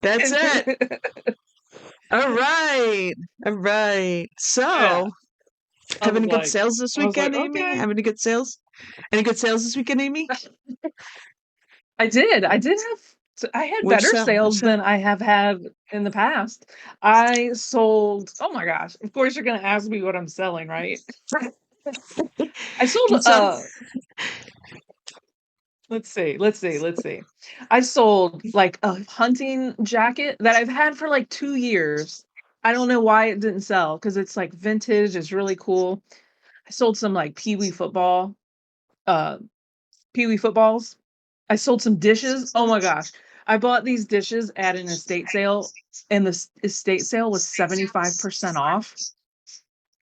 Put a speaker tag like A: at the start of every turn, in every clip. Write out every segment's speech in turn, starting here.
A: That's it. All right. All right.
B: Yeah.
A: So,
B: I
A: have
B: was
A: any good
B: like,
A: sales this
B: I was like,
A: weekend, Amy?
B: okay.
A: Have any good sales? Any good sales this weekend, Amy?
B: I did. I had
A: What'd you
B: better
A: sell? What'd
B: sales
A: you sell?
B: than I have had in the past. I sold, oh my gosh, of course you're gonna ask me what I'm selling, right? I sold
A: What's up?
B: let's see. I sold like a hunting jacket that I've had for like 2 years. I don't know why it didn't sell because it's like vintage, it's really cool. I sold some like uh Pee-wee footballs. I sold some dishes. Oh my gosh. I bought these dishes at an estate sale, and the estate sale was 75% off.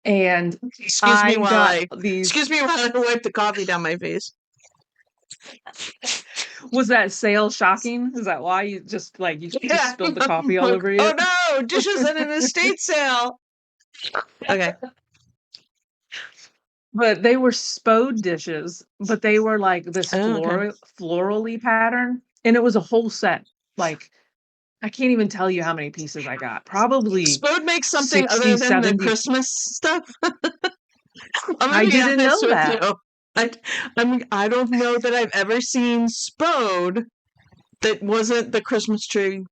B: And
A: Excuse me
B: I
A: while
B: got
A: I
B: these.
A: excuse me while I wipe the coffee down my face.
B: Was that sale shocking? Is that why you just
A: Yeah.
B: spilled the
A: I'm
B: coffee all
A: like,
B: over
A: oh
B: you?
A: no, dishes at an estate sale. Okay.
B: But they were spode dishes, but they were like this
A: Oh, okay.
B: florally pattern, and it was a whole set. Like I can't even tell you how many pieces I got. Probably
A: Spode makes something
B: 60,
A: other than the
B: 70.
A: Christmas stuff. I'm gonna
B: I
A: be
B: didn't
A: honest
B: know
A: with
B: that.
A: you. I, I don't know that I've ever seen Spode that wasn't the Christmas tree,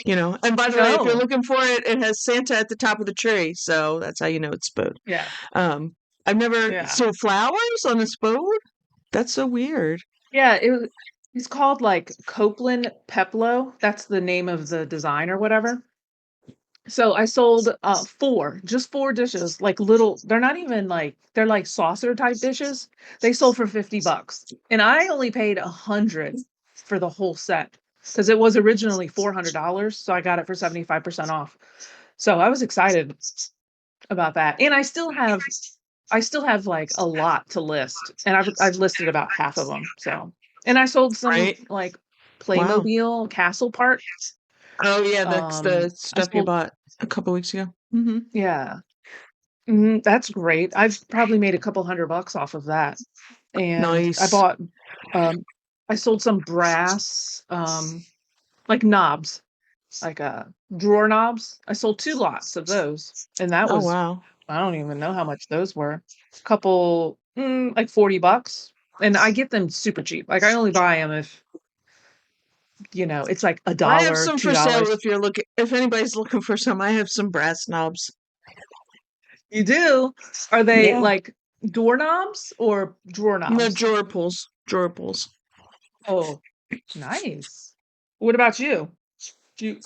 A: you know. And by the way, if you're
B: No.
A: looking for it, it has Santa at the top of the tree, so that's how you know it's Spode.
B: Yeah.
A: Um, I've never
B: Yeah.
A: so flowers on a Spode. That's so weird.
B: Yeah, it's called like Copeland Peplo. That's the name of the design or whatever. So I sold just four dishes, like little, they're not even like they're like saucer type dishes. They sold for $50. And I only paid 100 for the whole set because it was originally $400, so I got it for 75% off. So I was excited about that. And I still have like a lot to list, and I've listed about half of them. So, and I sold some
A: Right?
B: like
A: Wow.
B: Playmobil castle parts.
A: Oh yeah, that's the
B: I
A: stuff you
B: sold,
A: bought a couple weeks ago. Hmm.
B: yeah, that's great. I've probably made a couple $100 off of that, and
A: Nice.
B: um, I sold some brass, like knobs, like drawer knobs. I sold 2 lots of those, and that
A: Oh
B: was
A: wow.
B: I don't even know how much those were. Couple, like $40, and I get them super cheap. Like I only buy them if it's like a
A: I have
B: dollar,
A: some
B: two
A: for sale
B: dollars.
A: if you're looking. If anybody's looking for some, I have some brass knobs.
B: You do? Are they
A: Yeah.
B: like doorknobs or drawer
A: No
B: knobs?
A: drawer pulls. Drawer pulls.
B: Oh, nice. What about you?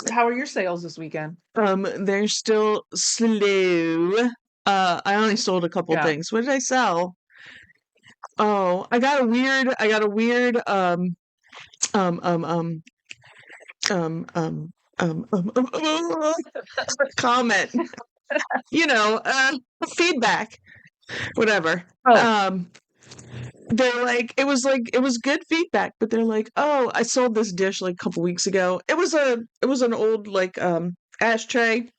B: How are your sales this weekend?
A: They're still slow. I only sold a couple
B: Yeah.
A: things. What did I sell? Oh, I got a weird um um um um um comment. You know, feedback, whatever.
B: Oh,
A: Um, they're like it was good feedback, but they're like, oh, I sold this dish like a couple weeks ago. It was an old like ashtray.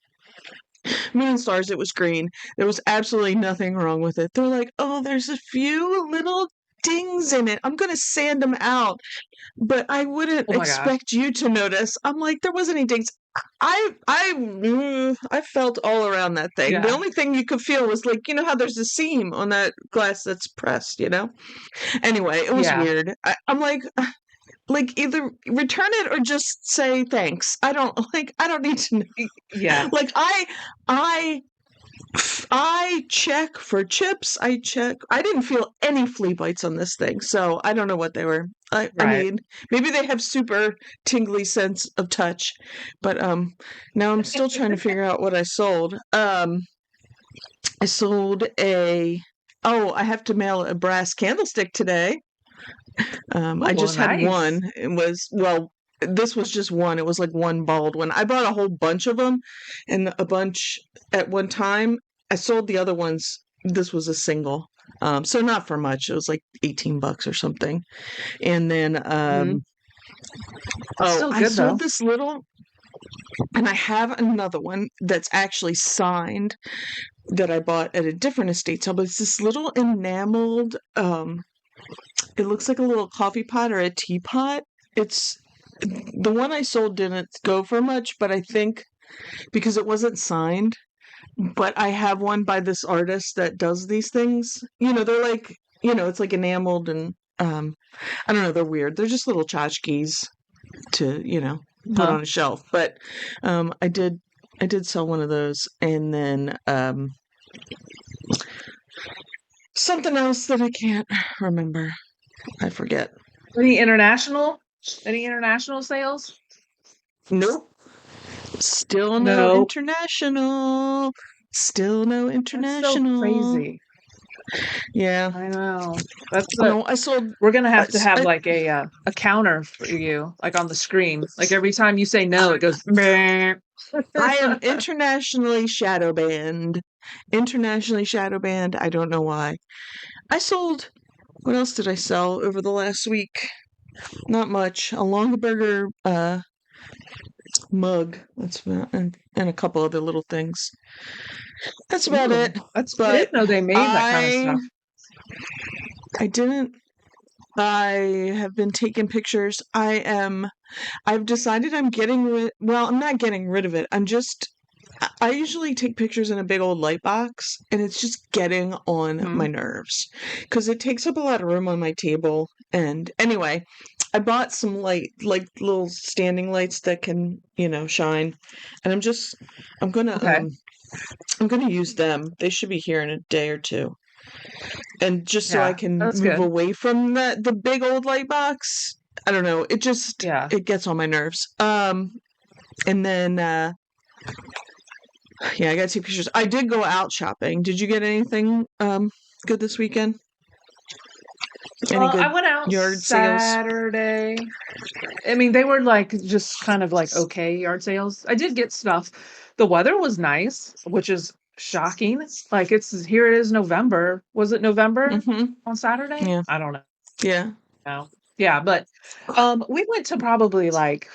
A: Moon stars. It was green. There was absolutely nothing wrong with it. They're like, oh, there's a few little dings in it. I'm gonna sand them out, but I wouldn't
B: oh my gosh.
A: expect you to notice. I'm like, there wasn't any dings. I felt all around that thing. The
B: Yeah.
A: only thing you could feel was like, you know how there's a seam on that glass that's pressed, you know? Anyway, it was
B: Yeah.
A: weird. I'm like either return it or just say thanks. I don't like I don't need to know.
B: Yeah.
A: Like I I check for chips. I check. I didn't feel any flea bites on this thing, so I don't know what they were. I
B: Right.
A: mean, maybe they have super tingly sense of touch, but now I'm still trying to figure out what I sold. I sold a. Oh, I have to mail a brass candlestick today. I
B: Oh,
A: just had one.
B: nice.
A: It was well. This was just one. It was like one bald one. I bought a whole bunch of them, and a bunch at one time. I sold the other ones. This was a single, so not for much. It was like $18 or something. And then,
B: Mhm. That's
A: oh,
B: still
A: I
B: good
A: sold
B: though.
A: this little, and I have another one that's actually signed that I bought at a different estate sale. But it's this little enameled. It looks like a little coffee pot or a teapot. It's the one I sold didn't go for much, but I think because it wasn't signed, but I have one by this artist that does these things. They're like, it's like enameled and I don't know, they're weird. They're just little tchotchkes to, put
B: Huh?
A: on a shelf. But I did sell one of those, and then something else that I can't remember. I forget.
B: Any international? Any international sales?
A: Nope. Still no
B: No.
A: international. Still no
B: That's so
A: international.
B: crazy.
A: Yeah.
B: I know. That's the
A: No, I sold.
B: We're gonna
A: I,
B: have to
A: s-
B: have
A: I,
B: like a counter for you, like on the screen. Like every time you say no, it goes meh.
A: I am internationally shadow banned. Internationally shadow banned. I don't know why. I sold. What else did I sell over the last week? Not much. A Longaberger mug. That's about, and a couple other little things. That's about
B: Ooh,
A: it.
B: I didn't
A: But
B: know they made that kind of
A: I
B: stuff.
A: I didn't. I have been taking pictures. I've decided I'm getting rid. Well, I'm not getting rid of it. I usually take pictures in a big old light box, and it's just getting on my
B: Mhm.
A: nerves because it takes up a lot of room on my table. And anyway, I bought some like little standing lights that can, shine, and I'm gonna
B: Okay.
A: I'm gonna use them. They should be here in a day or two, and just so I
B: Yeah,
A: can
B: that's
A: move
B: good.
A: away from the big old light box. I don't know.
B: Yeah.
A: It gets on my nerves. And then yeah, I gotta take pictures. I did go out shopping. Did you get anything good this weekend? Any
B: I
A: good
B: went out
A: yard sales?
B: Saturday. I mean, they were like just kind of like okay yard sales. I did get stuff. The weather was nice, which is shocking. Like here it is November. Was it November
A: Mm-hmm.
B: on Saturday?
A: Yeah.
B: I don't
A: Yeah.
B: know. Yeah, but we went to probably like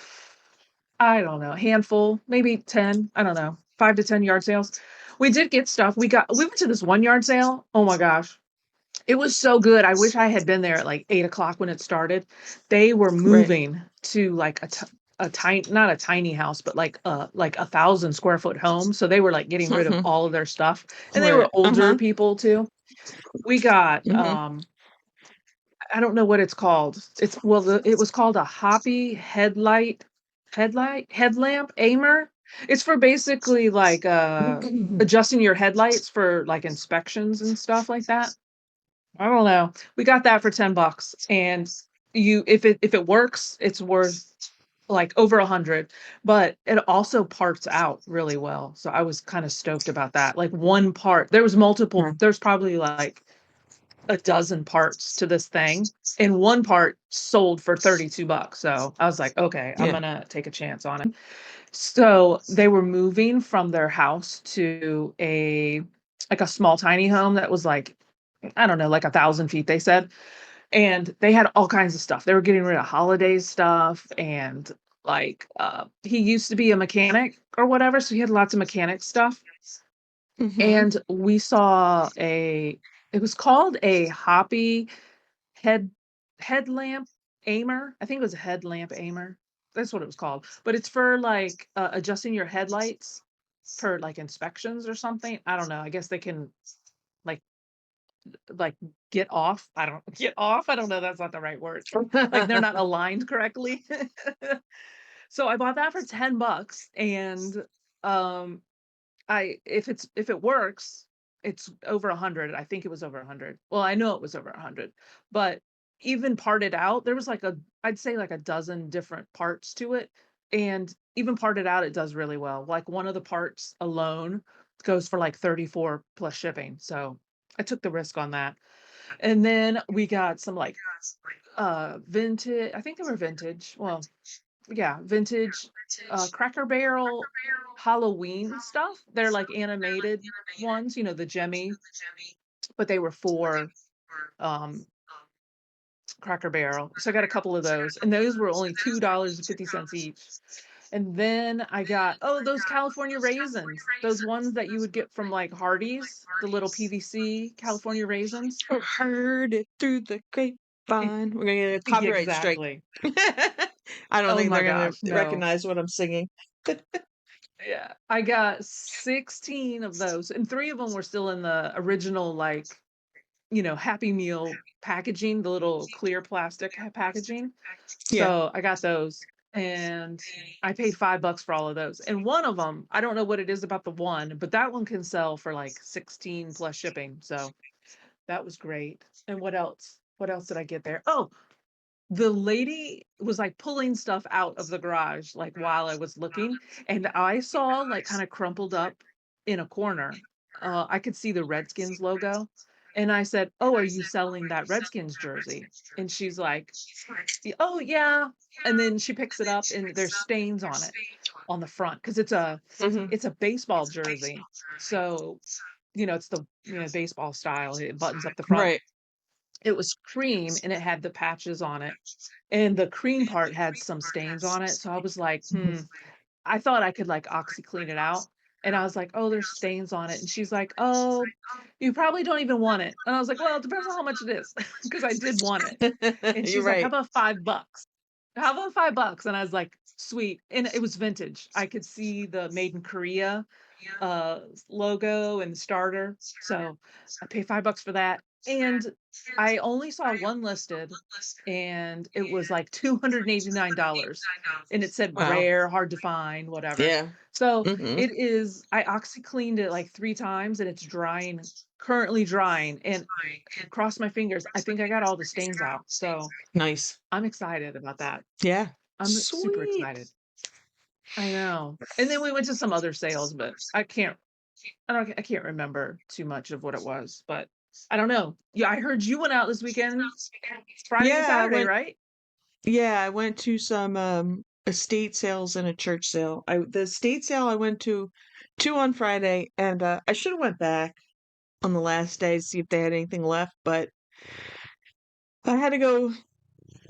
B: I don't know, a handful, maybe 10, I don't know, 5 to 10 yard sales. We did get stuff. We went to this one yard sale. Oh my gosh. It was so good. I wish I had been there at like 8 o'clock when it started. They were
A: Right.
B: moving to like a tiny, not a tiny house, but like 1,000 square foot home. So they were like getting rid of
A: Mm-hmm.
B: all of their stuff. And they were
A: Right.
B: older
A: Uh-huh.
B: people too. We got
A: Mm-hmm.
B: I don't know what it's called. It was called a hoppy headlamp aimer. It's for basically like adjusting your headlights for like inspections and stuff like that. I don't know. We got that for $10 and if it works, it's worth like over 100, but it also parts out really well. So I was kind of stoked about that. Like one part, there's probably like a dozen parts to this thing, and one part sold for $32. So I was like, okay, I'm
A: Yeah.
B: gonna take a chance on it. So they were moving from their house to a small tiny home that was like, I don't know, like 1,000 feet, they said. And they had all kinds of stuff. They were getting rid of holiday stuff and like he used to be a mechanic or whatever, so he had lots of mechanic stuff.
A: Mm-hmm.
B: And we saw it was called a hoppy head headlamp aimer. I think it was a headlamp aimer. That's what it was called. But it's for like adjusting your headlights for like inspections or something. I don't know. I guess they can like like get off. I don't get off. I don't know. That's not the right word. Like they're not aligned correctly. So I bought that for $10 and um I if it works, it's over 100. I think it was over 100. Well, I know it was over 100. But even parted out, there was like I'd say like a dozen different parts to it. And even parted out, it does really well. Like one of the parts alone goes for like 34 plus shipping. So I took the risk on that. And then we got some like vintage, I think they were vintage. Well, yeah, vintage Cracker Barrel Halloween stuff. They're like animated ones, the Jemmy, but they were for um Cracker Barrel. So I got a couple of those, and those were only $2.50 each. And then I got those California raisins, those ones that you would get from like Hardee's, the little PVC California raisins.
A: Heard it through the
B: E-
A: grapevine. We're gonna get a copyright strike.
B: Exactly.
A: I don't
B: Oh
A: think
B: my
A: they're gonna
B: gosh, no.
A: recognize what I'm singing.
B: Yeah, I got 16 of those, and 3 of them were still in the original, like, Happy Meal packaging, the little clear plastic packaging.
A: Yeah.
B: So I got those, and I paid $5 for all of those. And one of them, I don't know what it is about the one, but that one can sell for like 16 plus shipping. So that was great. And what else? What else did I get there? Oh, the lady was like pulling stuff out of the garage like while I was looking, and I saw like kind of crumpled up in a corner. I could see the Redskins logo. And I said, "Oh, are you selling that Redskins jersey?" And she's like, "Oh, yeah." And then she picks it up and there's stains on it on the front because
A: Mhm.
B: it's a baseball jersey. So, it's the, baseball style. It buttons up the front.
A: Right.
B: It was cream and it had the patches on it. And the cream part had some stains on it. So I was like,
A: Mhm.
B: I thought I could like clean it out. And I was like, "Oh, there's stains on it." And she's like, "Oh, you probably don't even want it." And I was like, "Well, it depends on how much it is," because I did want it. And
A: You're
B: she's like, "How
A: right.
B: about $5? How about $5?" And I was like, "Sweet." And it was vintage. I could see the made in Korea logo and starter. So I paid $5 for that. And I only saw one listed and it was like $289 and it said
A: Wow.
B: rare, hard to find, whatever.
A: Yeah.
B: So
A: Mhm.
B: it is, I oxy cleaned it like 3 times and it's drying, currently drying. And cross my fingers, I think I got all the stains out. So
A: Nice.
B: I'm excited about that.
A: Yeah.
B: I'm super
A: Sweet.
B: excited. I know. And then we went to some other sales, but I can't remember too much of what it was, but I don't know. Yeah, I heard you went out this weekend, Friday and
A: Yeah,
B: Saturday, right?
A: I went to some estate sales and a church sale. The estate sale I went to two on Friday, and I should have went back on the last day to see if they had anything left, but I had to go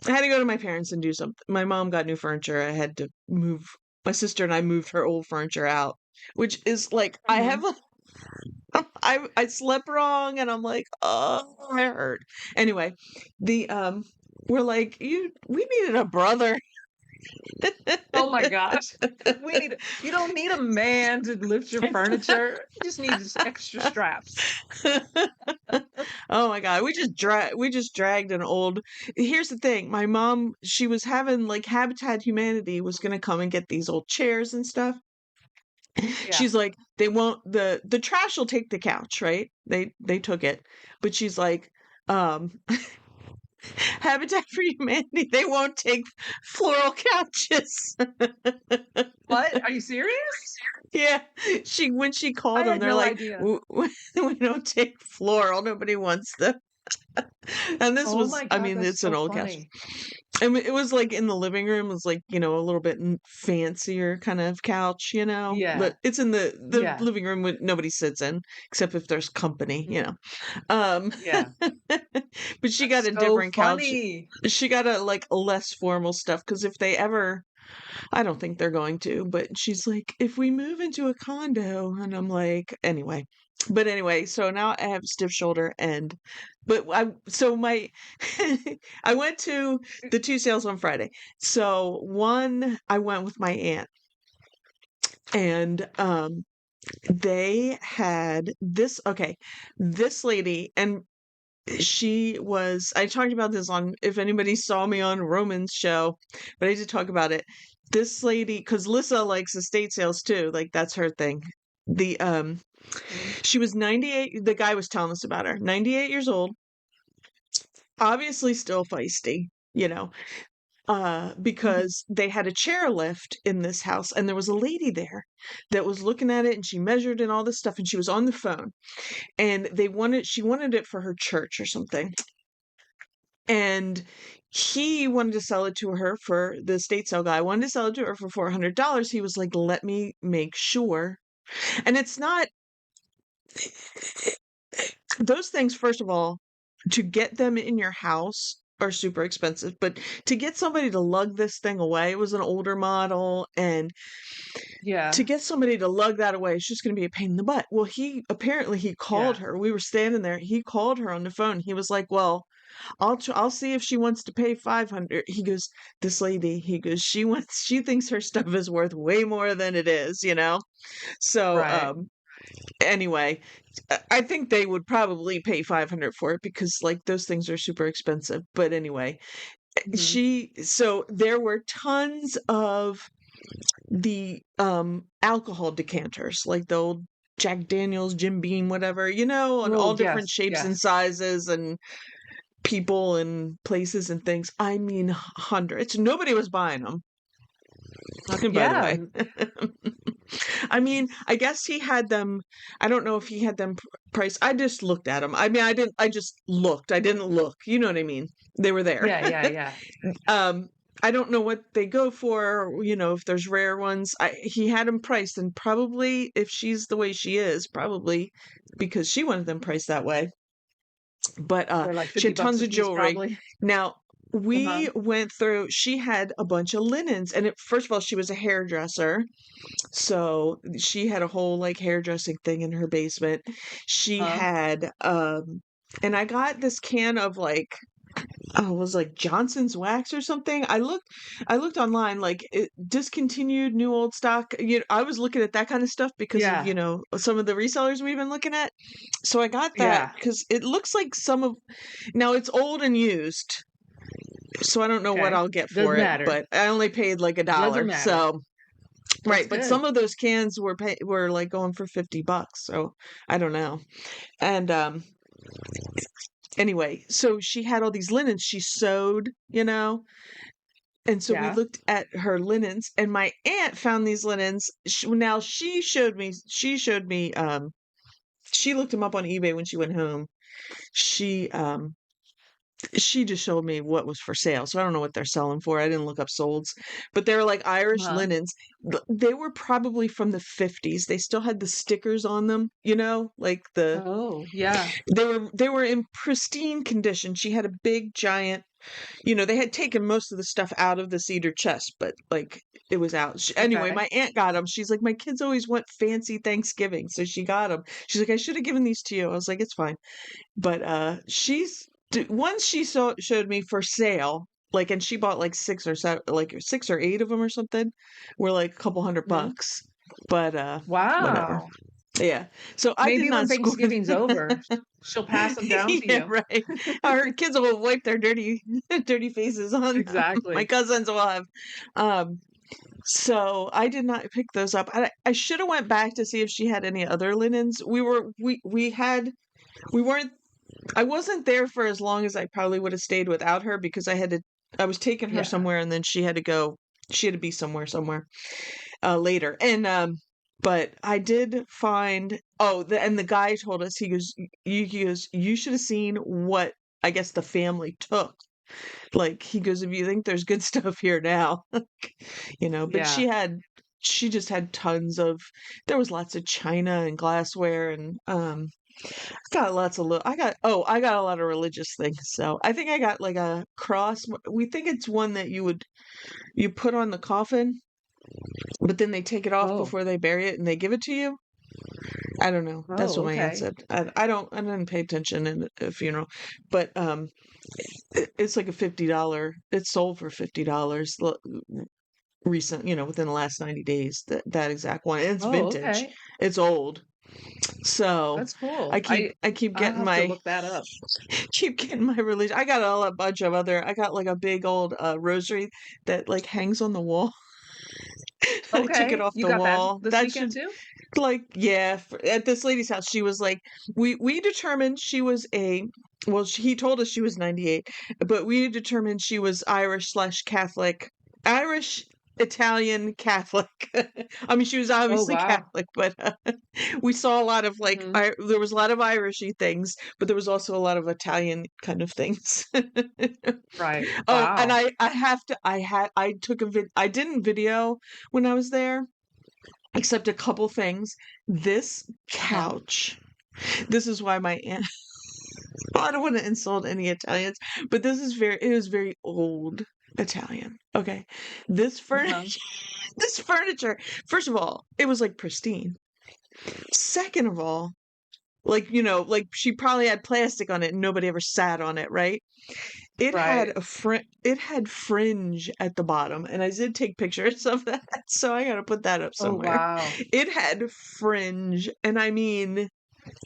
A: I had to go to my parents and do something. My mom got new furniture. I had to move my sister and I moved her old furniture out, which is like I have
B: Mhm.
A: a I slept wrong and I'm like, "Oh, I hurt." Anyway, the we're like, we needed a brother."
B: Oh my gosh. You don't need a man to lift your furniture. You just need just extra straps.
A: Oh my God, we just dragged an old. Here's the thing, my mom, she was having like Habitat Humanity was gonna come and get these old chairs and stuff.
B: Yeah.
A: She's like, they won't the trash will take the couch, right? They took it. But she's like, um Habitat for Humanity, they won't take floral couches.
B: What? Are you serious?
A: Yeah, she when she
B: I
A: called them,
B: had
A: they're
B: no
A: like,
B: idea.
A: We don't take floral. Nobody wants them." And this
B: Oh
A: was,
B: my
A: I
B: god,
A: mean,
B: that's
A: it's an
B: so
A: old couch.
B: funny.
A: And it was like in the living room. It was like, a little bit fancier kind of couch.
B: Yeah.
A: But it's in the
B: Yeah.
A: living room when nobody sits in except if there's company.
B: Mhm.
A: Um,
B: Yeah.
A: but she got
B: That's
A: a
B: so
A: different couch.
B: funny.
A: She got a like less formal stuff because if they ever, I don't think they're going to, but she's like, if we move into a condo, and I'm like, anyway. But anyway, so now I have a stiff shoulder but my, I went to the two sales on Friday. So one, I went with my aunt and, they had this lady, and I talked about this on, if anybody saw me on Roman's show, but I did talk about it. This lady, because Lissa likes estate sales too, like that's her thing. The
B: Mhm.
A: She was 98. The guy was telling us about her. 98 years old, obviously still feisty,
B: Mhm.
A: because they had a chairlift in this house and there was a lady there that was looking at it and she measured and all this stuff and she was on the phone and she wanted it for her church or something. And he wanted to sell it to her for the estate sale guy wanted to sell it to her for $400. He was like, let me make sure. And it's not those things, first of all, to get them in your house. are super expensive, but to get somebody to lug this thing away, it was an older model, and to
B: Yeah.
A: get somebody to lug that away, it's just going to be a pain in the butt. Well, he called
B: Yeah.
A: her. We were standing there. He called her on the phone. He was like, "Well, I'll see if she wants to pay 500." He goes, "This lady," he goes, she thinks her stuff is worth way more than it is, you know?" So,
B: Right.
A: anyway, I think they would probably pay 500 for it because like those things are super expensive. But anyway,
B: Mhm.
A: so there were tons of the alcohol decanters, like the old Jack Daniels, Jim Beam, whatever, on
B: Oh,
A: all different
B: yes,
A: shapes and
B: yes.
A: sizes and people and places and things. I mean, hundreds. Nobody was buying them. By the
B: Yeah,
A: way. I mean, I guess he had them. I don't know if he had them priced. I just looked at them. I mean, I didn't. I just looked. I didn't look. You know what I mean? They were there.
B: yeah, yeah, yeah.
A: um, I don't know what they go for. If there's rare ones. He had them priced, and probably if she's the way she is, probably because she wanted them priced that way. But
B: They're like
A: she
B: 50
A: had
B: bucks
A: tons
B: a
A: of
B: piece
A: jewelry.
B: probably.
A: Now
B: Uh-huh.
A: we went through. She had a bunch of linens, and first of all, she was a hairdresser, so she had a whole like hairdressing thing in her basement. She
B: Huh?
A: had and I got this can of like, oh, it was like Johnson's wax or something. I looked online, like it discontinued new old stock. I was looking at that kind of stuff because of,
B: Yeah.
A: some of the resellers we've been looking at. So I got that
B: Yeah.
A: because it looks like now it's old and used. So I don't know what
B: Okay.
A: I'll get for
B: Doesn't
A: it,
B: matter.
A: but I only paid like a
B: Doesn't
A: dollar.
B: matter.
A: So
B: That's
A: right, but some
B: good.
A: of those cans were like going for $50, so I don't know. And anyway, so she had all these linens she sewed. And so we
B: Yeah.
A: looked at her linens, and my aunt found these linens. Now she looked them up on eBay when she went home. She just showed me what was for sale, so I don't know what they're selling for. I didn't look up solds, but they were like Irish
B: Uh-huh.
A: linens. They were probably from the 50s. They still had the stickers on them, like
B: Oh, yeah.
A: they were in pristine condition. She had a big giant, they had taken most of the stuff out of the cedar chest, but like it was out. Anyway,
B: Okay.
A: my aunt got them. She's like, my kids always want fancy Thanksgiving, so she got them. She's like, I should have given these to you. I was like, it's fine. But once she showed me for sale, like, and she bought like six or seven, like 6 or 8 of them or something, were like a couple hundred
B: Mhm.
A: bucks. But whatever.
B: Wow.
A: Yeah. So I did
B: Maybe when
A: not score.
B: Thanksgiving's over, she'll pass them down to
A: Yeah,
B: you.
A: right. Our kids will wipe their dirty, dirty faces on them. My
B: Exactly.
A: cousins will have. Um, so I did not pick those up. I should have went back to see if she had any other linens. We weren't. I wasn't there for as long as I probably would have stayed without her because I was taking her
B: Yeah.
A: somewhere and then she had to go. She had to be somewhere later. And but I did find. Oh, and the guy told us, you should have seen what I guess the family took. Like he goes, if you think there's good stuff here now, but
B: Yeah.
A: she just had tons of. There was lots of china and glassware and got lots of I got a lot of religious things. So I think I got like a cross. We think it's one that you put on the coffin, but then they take it off
B: Oh.
A: before they bury it and they give it to you. I don't know. That's
B: Oh,
A: what my aunt
B: okay.
A: said. I didn't pay attention in a funeral, but it's like a $50. It's sold for $50 recent, within the last 90 days. That exact one. And it's
B: Oh,
A: vintage.
B: okay.
A: It's old. So
B: That's cool.
A: I keep
B: I'll
A: getting
B: have to
A: my
B: look that up.
A: keep getting my religion. I got a bunch of other. I got like a big old rosary that like hangs on the wall. I took it
B: Okay.
A: off
B: You
A: the
B: got that
A: wall.
B: this
A: That
B: weekend
A: should
B: too?
A: like yeah. At this lady's house, she was like, we determined she was he told us she was 98, but we determined she was Irish slash Catholic, Irish. Italian Catholic. I mean, she was
B: Oh,
A: obviously
B: wow.
A: Catholic, but we saw a lot of like
B: Mhm.
A: there was a lot of Irishy things, but there was also a lot of Italian kind of things.
B: Right.
A: Oh, and
B: Wow.
A: I took I didn't video when I was there, except a couple things. This
B: Uh-huh.
A: couch. This is why my aunt. I don't want to insult any Italians, but it was very old Italian. Okay. This
B: Uh-huh.
A: furniture, this furniture, first of all, it was like pristine. Second of all, like, like she probably had plastic on it and nobody ever sat on it, right?
B: Right.
A: It had fringe at the bottom, and I did take pictures of that, so I gotta put that up
B: Oh,
A: somewhere.
B: wow.
A: It had fringe, and I mean,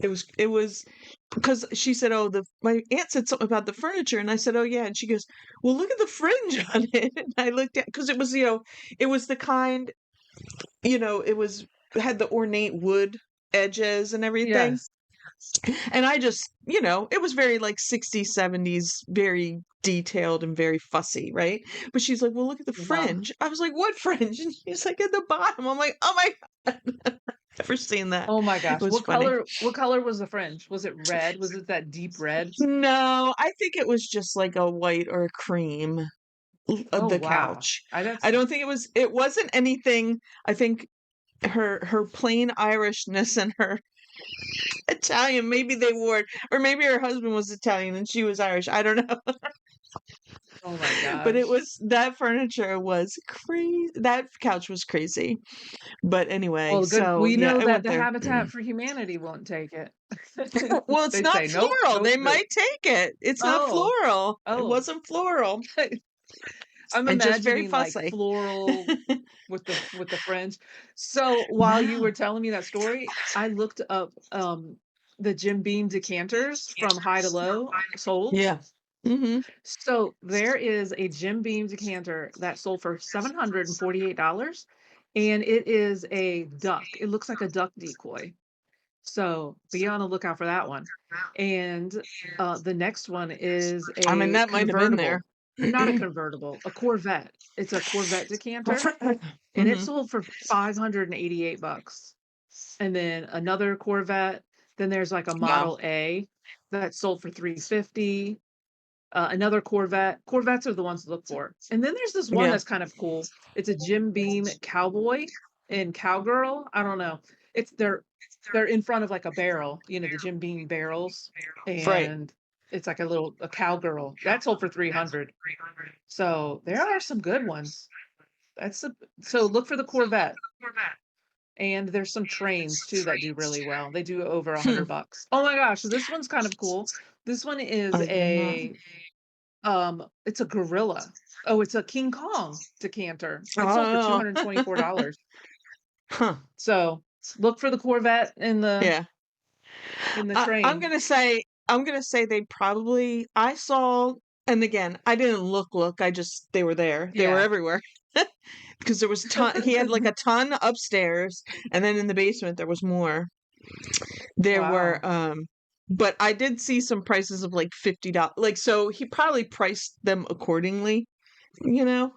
A: it was because she said, "Oh, the my aunt said something about the furniture," and I said, "Oh yeah," and she goes, "Well, look at the fringe on it." And I looked at because it was it was the kind it had the ornate wood edges and everything,
B: Yes.
A: and I just it was very like 60s 70s, very detailed and very fussy, right? But she's like, "Well, look at the
B: Uh-huh.
A: fringe." I was like, "What fringe?" And she's like, "At the bottom." I'm like, "Oh my god." Never seen that.
B: Oh my
A: It
B: gosh.
A: was funny.
B: What color was the fringe? Was it red? Was it that deep red?
A: No, I think it was just like a white or a cream of
B: Oh,
A: the
B: wow.
A: couch.
B: I that's
A: I don't think it wasn't anything. I think her plain Irishness and her Italian, maybe they wore it, or maybe her husband was Italian and she was Irish. I don't know.
B: Oh my
A: But it
B: gosh.
A: was that furniture was crazy. That couch was crazy. But anyway,
B: Well, good.
A: so
B: We
A: yeah,
B: know
A: I
B: that
A: went
B: the
A: there.
B: Habitat for Humanity won't take it.
A: Well, it's
B: They'd
A: not
B: say, "Nope,
A: floral.
B: nope,
A: They
B: nope."
A: might take it. It's not
B: Oh,
A: floral. It
B: oh.
A: wasn't floral.
B: I'm
A: And just very
B: imagining, like,
A: fussy.
B: floral with the fringe. So, while you
A: No.
B: were telling me that story, I looked up, the Jim Beam decanters from High to Low sold.
A: Yeah. Mhm.
B: So, there is a Jim Beam decanter that sold for $748, and it is a duck. It looks like a duck decoy. So, be on the lookout for that one. And, the next one is
A: I mean,
B: a
A: that might have been there.
B: convertible. Not a convertible, a Corvette. It's a Corvette decanter, and it
A: Mhm.
B: sold for 588 bucks. And then another Corvette, then there's, like, a
A: Wow.
B: Model A that sold for 350. Another Corvette. Corvettes are the ones to look for. And then there's this one
A: Yeah.
B: that's kind of cool. It's a Jim Beam cowboy and cowgirl. I don't know. It's they're in front of like a barrel, the Jim Beam barrels,
A: Right.
B: and it's like a cowgirl. That sold for 300. So there are some good ones. That's a, so look for the Corvette. And there's some trains too that do really well. They do over a
A: Hmm.
B: hundred bucks. Oh my gosh, so this one's kind of cool. This one is
A: I did not.
B: it's a gorilla. Oh, it's a King Kong decanter. It sold for
A: Oh.
B: $224.
A: Huh.
B: So, look for the Corvette
A: Yeah.
B: in the
A: I'm
B: train.
A: gonna say they probably I saw, and again, I didn't look, I just they were there. They were
B: Yeah.
A: everywhere. Because there was he had like a ton upstairs, and then in the basement there was more. There were
B: Wow.
A: but I did see some prices of like $50. Like, so he probably priced them accordingly,
B: Yeah.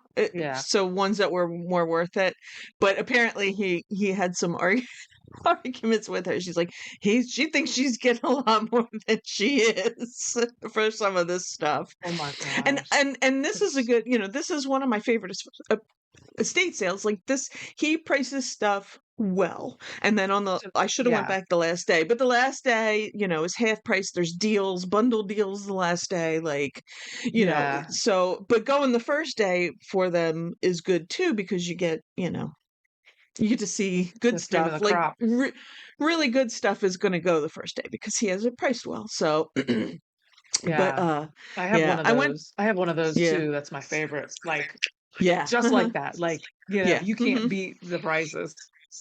A: so ones that were more worth it. But apparently he had some arguments with her. She's like, she thinks she's getting a lot more than she is for some of this stuff.
B: Oh my
A: And
B: gosh.
A: and this is a
B: It's
A: good, this is one of my favorite estate sales. Like this, he prices stuff well. And then I should have went
B: yeah.
A: back the last day, but the last day, is half price. There's deals, bundle deals the last day, like,
B: Yeah.
A: so, but going the first day for them is good too, because you get to see good
B: The cream of
A: stuff.
B: the
A: Like
B: crop.
A: really good stuff is going to go the first day because he has it priced well. So, but
B: Yeah. I have
A: yeah,
B: one of
A: I went.
B: those. I have one of those
A: Yeah,
B: too. That's my favorite. Like,
A: yeah,
B: just like that. Like,
A: yeah.
B: you can't beat the prices.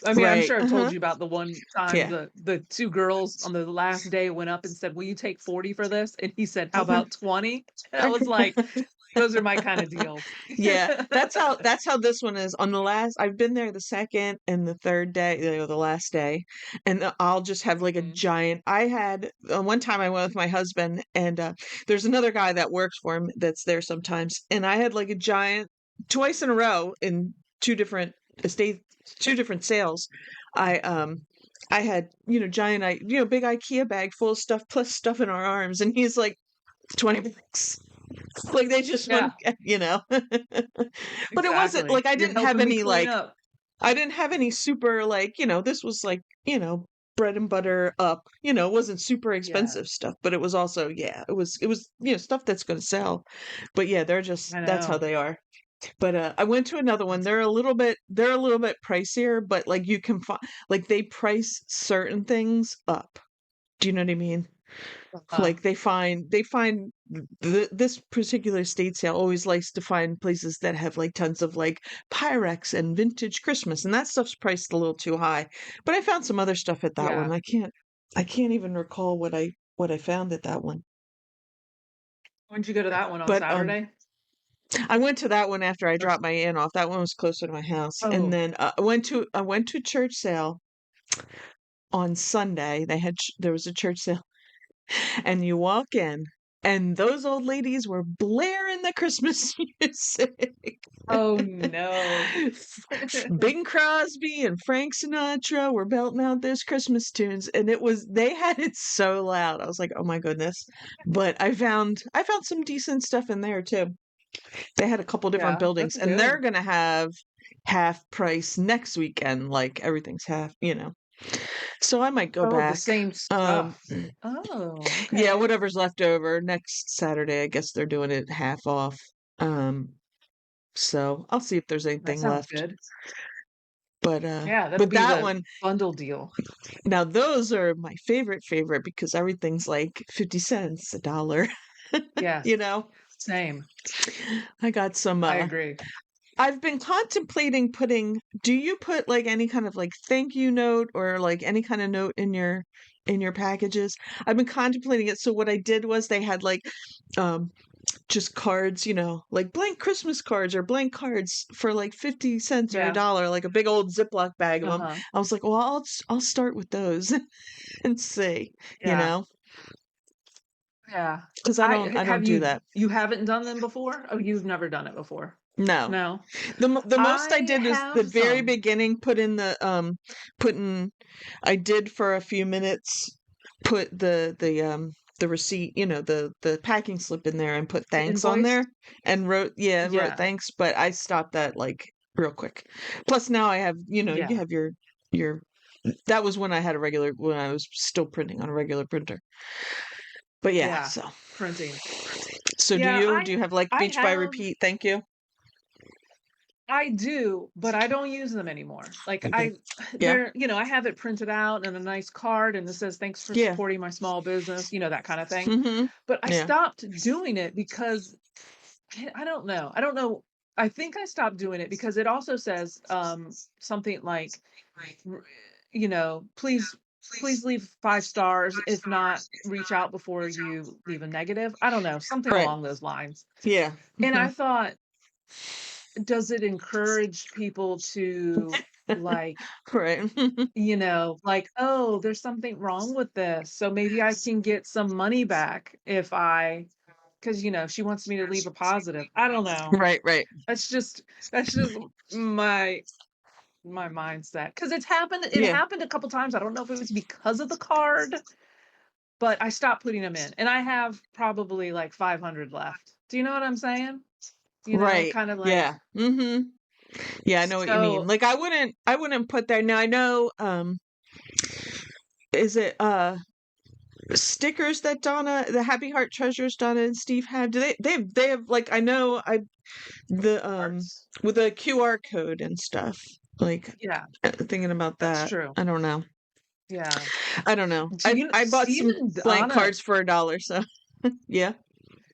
B: I mean, I'm
A: Right.
B: sure I've told you about the one time
A: Yeah.
B: the two girls on the last day went up and said, "Will you take 40 for this?" And he said, "How about 20?" And I was like, those are my kind of deals.
A: Yeah, that's how this one is. On the last, I've been there the second and the third day, the last day, and I'll just have like a
B: Mhm.
A: giant. I had one time I went with my husband, and there's another guy that works for him that's there sometimes, and I had like a giant twice in a row in two different estates, two different sales. I had giant, big IKEA bag full of stuff plus stuff in our arms, and he's like 20 bucks. Like they just want
B: Yeah,
A: but it wasn't
B: exactly.
A: like
B: You're helping me clean up.
A: I didn't have any super like, this was like, bread and butter up. It wasn't super
B: Yeah,
A: expensive stuff, but it was also, yeah, it was stuff that's going to sell. But yeah,
B: I
A: that's how
B: know.
A: they are. But I went to another one.
B: That's
A: They're a little bit pricier, but like you can find, like they price certain things up. Do you know what I mean?
B: uh,
A: Like they find this particular estate sale always likes to find places that have like tons of like Pyrex and vintage Christmas, and that stuff's priced a little too high. But I found some other stuff at that
B: yeah.
A: one. I can't even recall what I found at that one.
B: When'd you go to that one on
A: But
B: Saturday?
A: I went to that one after I
B: Or
A: dropped my aunt off. That one was closer to my house. And
B: oh,
A: then I went to a church sale on Sunday. There was a church sale, and you walk in, and those old ladies were blaring the Christmas music.
B: oh no.
A: Bing Crosby and Frank Sinatra were belting out those Christmas tunes, and they had it so loud. I was like, "Oh my goodness!" But I found some decent stuff in there too. They had a couple different
B: Yeah,
A: buildings,
B: that's
A: and they're
B: good.
A: gonna have half price next weekend. Like everything's half. So I might go
B: Oh, the
A: back.
B: same
A: Um,
B: stuff. Oh,
A: yeah,
B: okay.
A: whatever's left over next Saturday. I guess they're doing it half off. Um, so I'll see if there's
B: That
A: anything
B: sounds
A: left.
B: good.
A: But
B: Yeah, that'll
A: but
B: be
A: that
B: the
A: one,
B: bundle deal.
A: now those are my favorite because everything's like 50 cents, a dollar.
B: Yes,
A: you know,
B: same.
A: I got some
B: I agree.
A: I've been contemplating do you put like any kind of like thank you note or like any kind of note in your packages? I've been contemplating it. So what I did was they had like um just cards, like blank Christmas cards or blank cards for like 50 cents or a
B: Yeah.
A: dollar, like a big old Ziploc bag of them.
B: Uh-huh.
A: I was like, well, I'll start with those and see, you
B: Yeah.
A: know,
B: Yeah.
A: because I don't
B: Have
A: do that.
B: you haven't done them before? Oh, you've never done it before.
A: No.
B: No.
A: The most I
B: I
A: did was the
B: have
A: very
B: some.
A: beginning, put in I did for a few minutes put the receipt, the packing slip in there and put
B: The
A: thanks on
B: invoice?
A: there and wrote
B: Yeah.
A: thanks, but I stopped that like real quick. Plus now I have, you
B: Yeah.
A: have your that was when I was still printing on a regular printer. But yeah,
B: Yeah.
A: so
B: Printing.
A: do
B: Yeah,
A: you have like
B: I
A: beach by
B: have
A: repeat, thank you?
B: I do, but I don't use them anymore. Like
A: Okay. Yeah.
B: I have it printed out and a nice card and it says thanks for
A: Yeah.
B: supporting my small business, that kind of thing.
A: Mhm.
B: But I
A: Yeah.
B: stopped doing it because I don't know. I don't know. I think I stopped doing it because it also says something like r- please leave 5 stars. If not, reach out before you leave a negative. I don't know, something
A: Right.
B: along those lines.
A: Yeah.
B: And I
A: Mhm.
B: thought, does it encourage people to like,
A: Right.
B: like, oh, there's something wrong with this. So maybe I can get some money back if because she wants me to leave a positive. I don't know.
A: Right, right.
B: That's just that's just my mindset. Because it
A: Yeah.
B: happened a couple times. I don't know if it was because of the card, but I stopped putting them in. And I have probably like 500 left. Do you know what I'm saying?
A: Right.
B: Kind of
A: Yeah.
B: like
A: Mhm. Yeah, I know what you mean.
B: so
A: Like I wouldn't put there. Now I know is it stickers that the Happy Heart Treasures Donna and Steve have? Do they have like I know I the
B: cards.
A: with a QR code and stuff. Like
B: Yeah,
A: thinking about
B: that's
A: that.
B: true.
A: I don't know.
B: Yeah.
A: I don't know.
B: Do
A: I bought
B: Steve
A: some
B: and
A: blank
B: Donna
A: cards for a dollar, so yeah.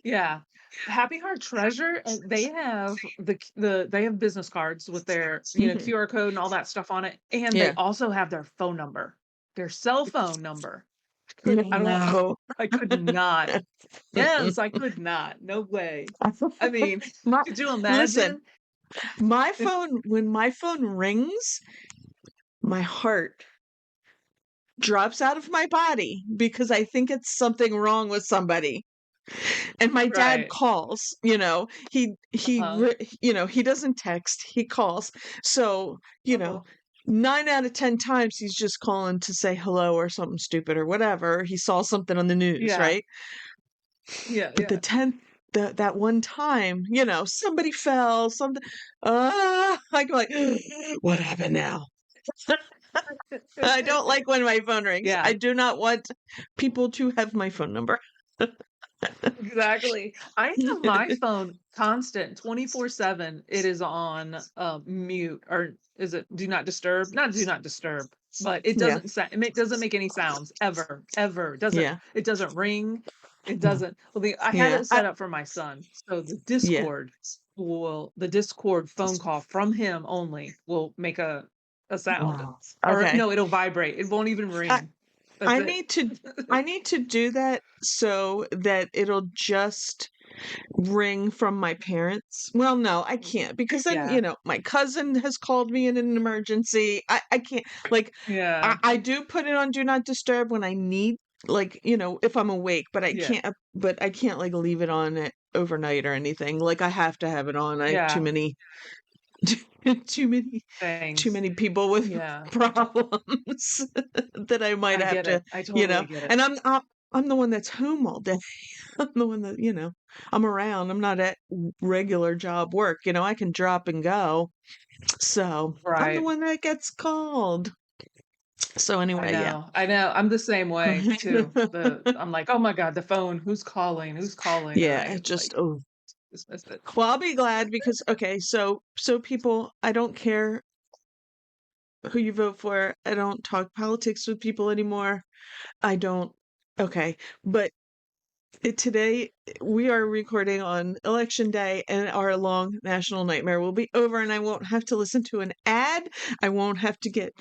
B: yeah. Happy Heart Treasure, they have they have business cards with their,
A: Mhm.
B: QR code and all that stuff on it, and they
A: Yeah.
B: also have their phone number, their cell phone number.
A: No.
B: I could not. Yes, I could not. No way. I mean,
A: My
B: could you
A: listen,
B: imagine
A: my
B: if
A: phone when my phone rings, my heart drops out of my body because I think it's something wrong with somebody. And my dad
B: right.
A: calls,
B: Uh-huh.
A: he doesn't text, he calls. So,
B: Uh-huh.
A: 9 out of 10 times he's just calling to say hello or something stupid or whatever. He saw something on the news,
B: Yeah.
A: right?
B: Yeah,
A: But the
B: yeah.
A: 10th that one time, somebody fell, something I go like, what happened now? I don't like when my phone rings. I
B: Yeah,
A: do not want people to have my phone number.
B: exactly. I have my phone constant 24/7. It is on mute, or is it do not disturb? Not do not disturb, but it
A: Yeah,
B: doesn't doesn't make any sounds ever, ever.
A: yeah,
B: It doesn't ring. It doesn't. Well, I had
A: yeah,
B: it set up for my son. So
A: yeah.
B: The Discord phone call from him only will make a sound.
A: Wow.
B: Or
A: Okay.
B: no, it'll vibrate. It won't even
A: I
B: ring. That's
A: I
B: it.
A: need to I need to do that so that it'll just ring from my parents. Well, no, I can't because then,
B: Yeah.
A: my cousin has called me in an emergency. I can't like
B: Yeah.
A: I do put it on do not disturb when I need like, if I'm awake,
B: Yeah.
A: but I can't like leave it on it overnight or anything. Like I have to have it on. I have too
B: Yeah.
A: many too many too
B: Things.
A: many people with
B: Yeah.
A: problems that I might
B: I
A: have
B: get
A: to,
B: it. I totally get it.
A: and I'm the one that's home all day. I'm the one that, I'm around. I'm not at regular job work. I can drop and go. So I'm the
B: Right.
A: one that gets called. So
B: I
A: anyway, yeah.
B: know. I know. I'm the same way too. I'm like, "Oh my god, the phone. Who's calling? Who's calling?" And
A: Yeah,
B: I
A: it just
B: like
A: oh.
B: dismiss it.
A: Well, I'll be glad because okay, so people, I don't care who you vote for. I don't talk politics with people anymore. I don't. Okay, but today we are recording on election day, and our long national nightmare will be over, and I won't have to listen to an ad. I won't have to get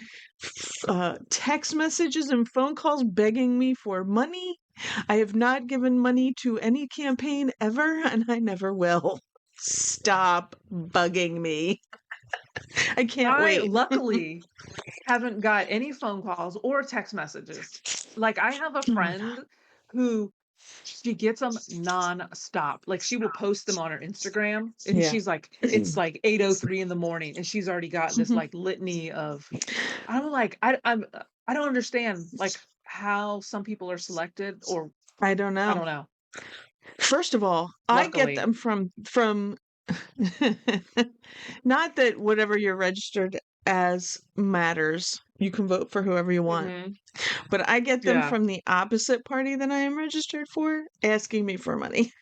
A: text messages and phone calls begging me for money. I have not given money to any campaign ever, and I never will. Stop bugging me. I can't
B: I
A: wait.
B: luckily haven't got any phone calls or text messages. Like, I have a friend who she gets them nonstop. Like, she will post them on her Instagram, and
A: Yeah.
B: she's like it's like 8:03 in the morning, and she's already got this, like, litany of I'm like, I don't understand, like, how some people are selected or
A: I don't
B: I
A: know.
B: don't know.
A: First of all, I get
B: Luckily.
A: them from not that whatever you're registered as matters. You can vote for whoever you want.
B: Mhm.
A: But I get them
B: Yeah.
A: from the opposite party that I am registered for asking me for money.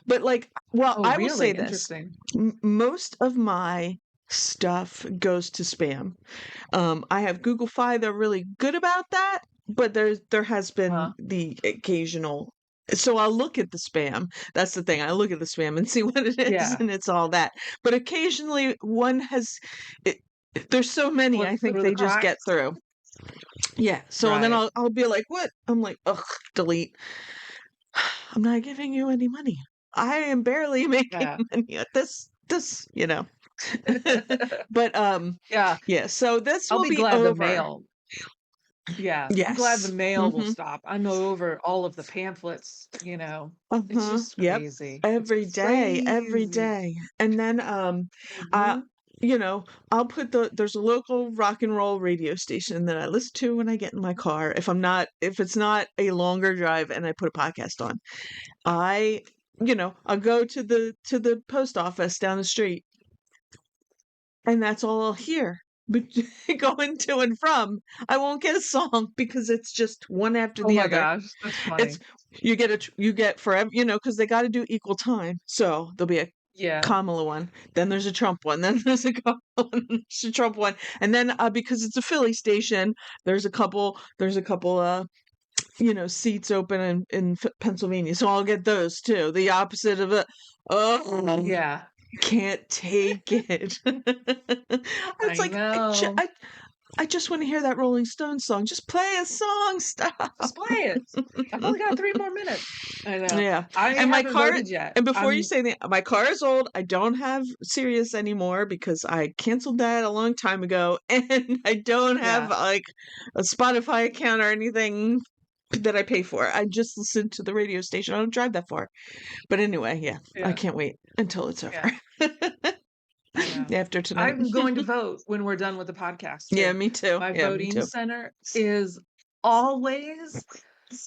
A: But like, well,
B: Oh,
A: I will say
B: really?
A: this.
B: Interesting.
A: Most of my stuff goes to spam. I have Google Fi, they're really good about that, but there has been
B: Uh-huh.
A: the occasional, so I'll look at the spam. That's the thing. I look at the spam and see what it is,
B: Yeah.
A: and it's all that. But occasionally one has it, there's so many, I
B: Slipped
A: think
B: through the
A: they just get
B: cracks.
A: through. Yeah. So then
B: Right.
A: I'll be like, "What?" I'm like, "Ugh, delete. I'm not giving you any money. I am barely making
B: Yeah.
A: money at this. But
B: Yeah.
A: yeah, so this
B: I'll
A: will
B: be
A: be
B: glad the
A: over.
B: mail yeah, I'm glad the
A: Yes.
B: mail will
A: Mhm.
B: stop. I'm over all of the pamphlets, you know? It's
A: Uh-huh.
B: just
A: Yep.
B: crazy. It's
A: Every day, every
B: crazy.
A: day. And then I
B: Mhm.
A: I'll put there's a local rock and roll radio station that I listen to when I get in my car. If it's not a longer drive and I put a podcast on. I I'll go to the post office down the street, and that's all I'll hear. But going to and from, I won't get a song because it's just one after
B: Oh
A: the
B: my
A: other.
B: gosh, that's
A: It's
B: funny.
A: you get forever, because they got to do equal time. So there'll be a
B: Yeah.
A: Kamala one, then there's a Trump one, then there's a Kamala one, there's a Trump one, and then because it's a Philly station, there's a couple seats open in Pennsylvania, so I'll get those too. The opposite of it. Oh,
B: Yeah.
A: can't take it. It's
B: I
A: like
B: know.
A: I just want to hear that Rolling Stones song. Just play a song. Stop.
B: Just play it. I've only got 3 more minutes. I know.
A: Yeah.
B: I
A: And my
B: haven't
A: car,
B: voted yet.
A: and before you
B: I'm
A: say that, my car is old. I don't have Sirius anymore because I canceled that a long time ago. And I don't have
B: yeah,
A: like a Spotify account or anything that I pay for. I just listen to the radio station. I don't drive that far. But anyway, yeah, I
B: yeah,
A: can't wait until it's over
B: yeah. I know.
A: after tonight.
B: I'm going to vote when we're done with the podcast
A: Yeah,
B: too.
A: me too.
B: My
A: Yeah, me
B: voting
A: too.
B: center is always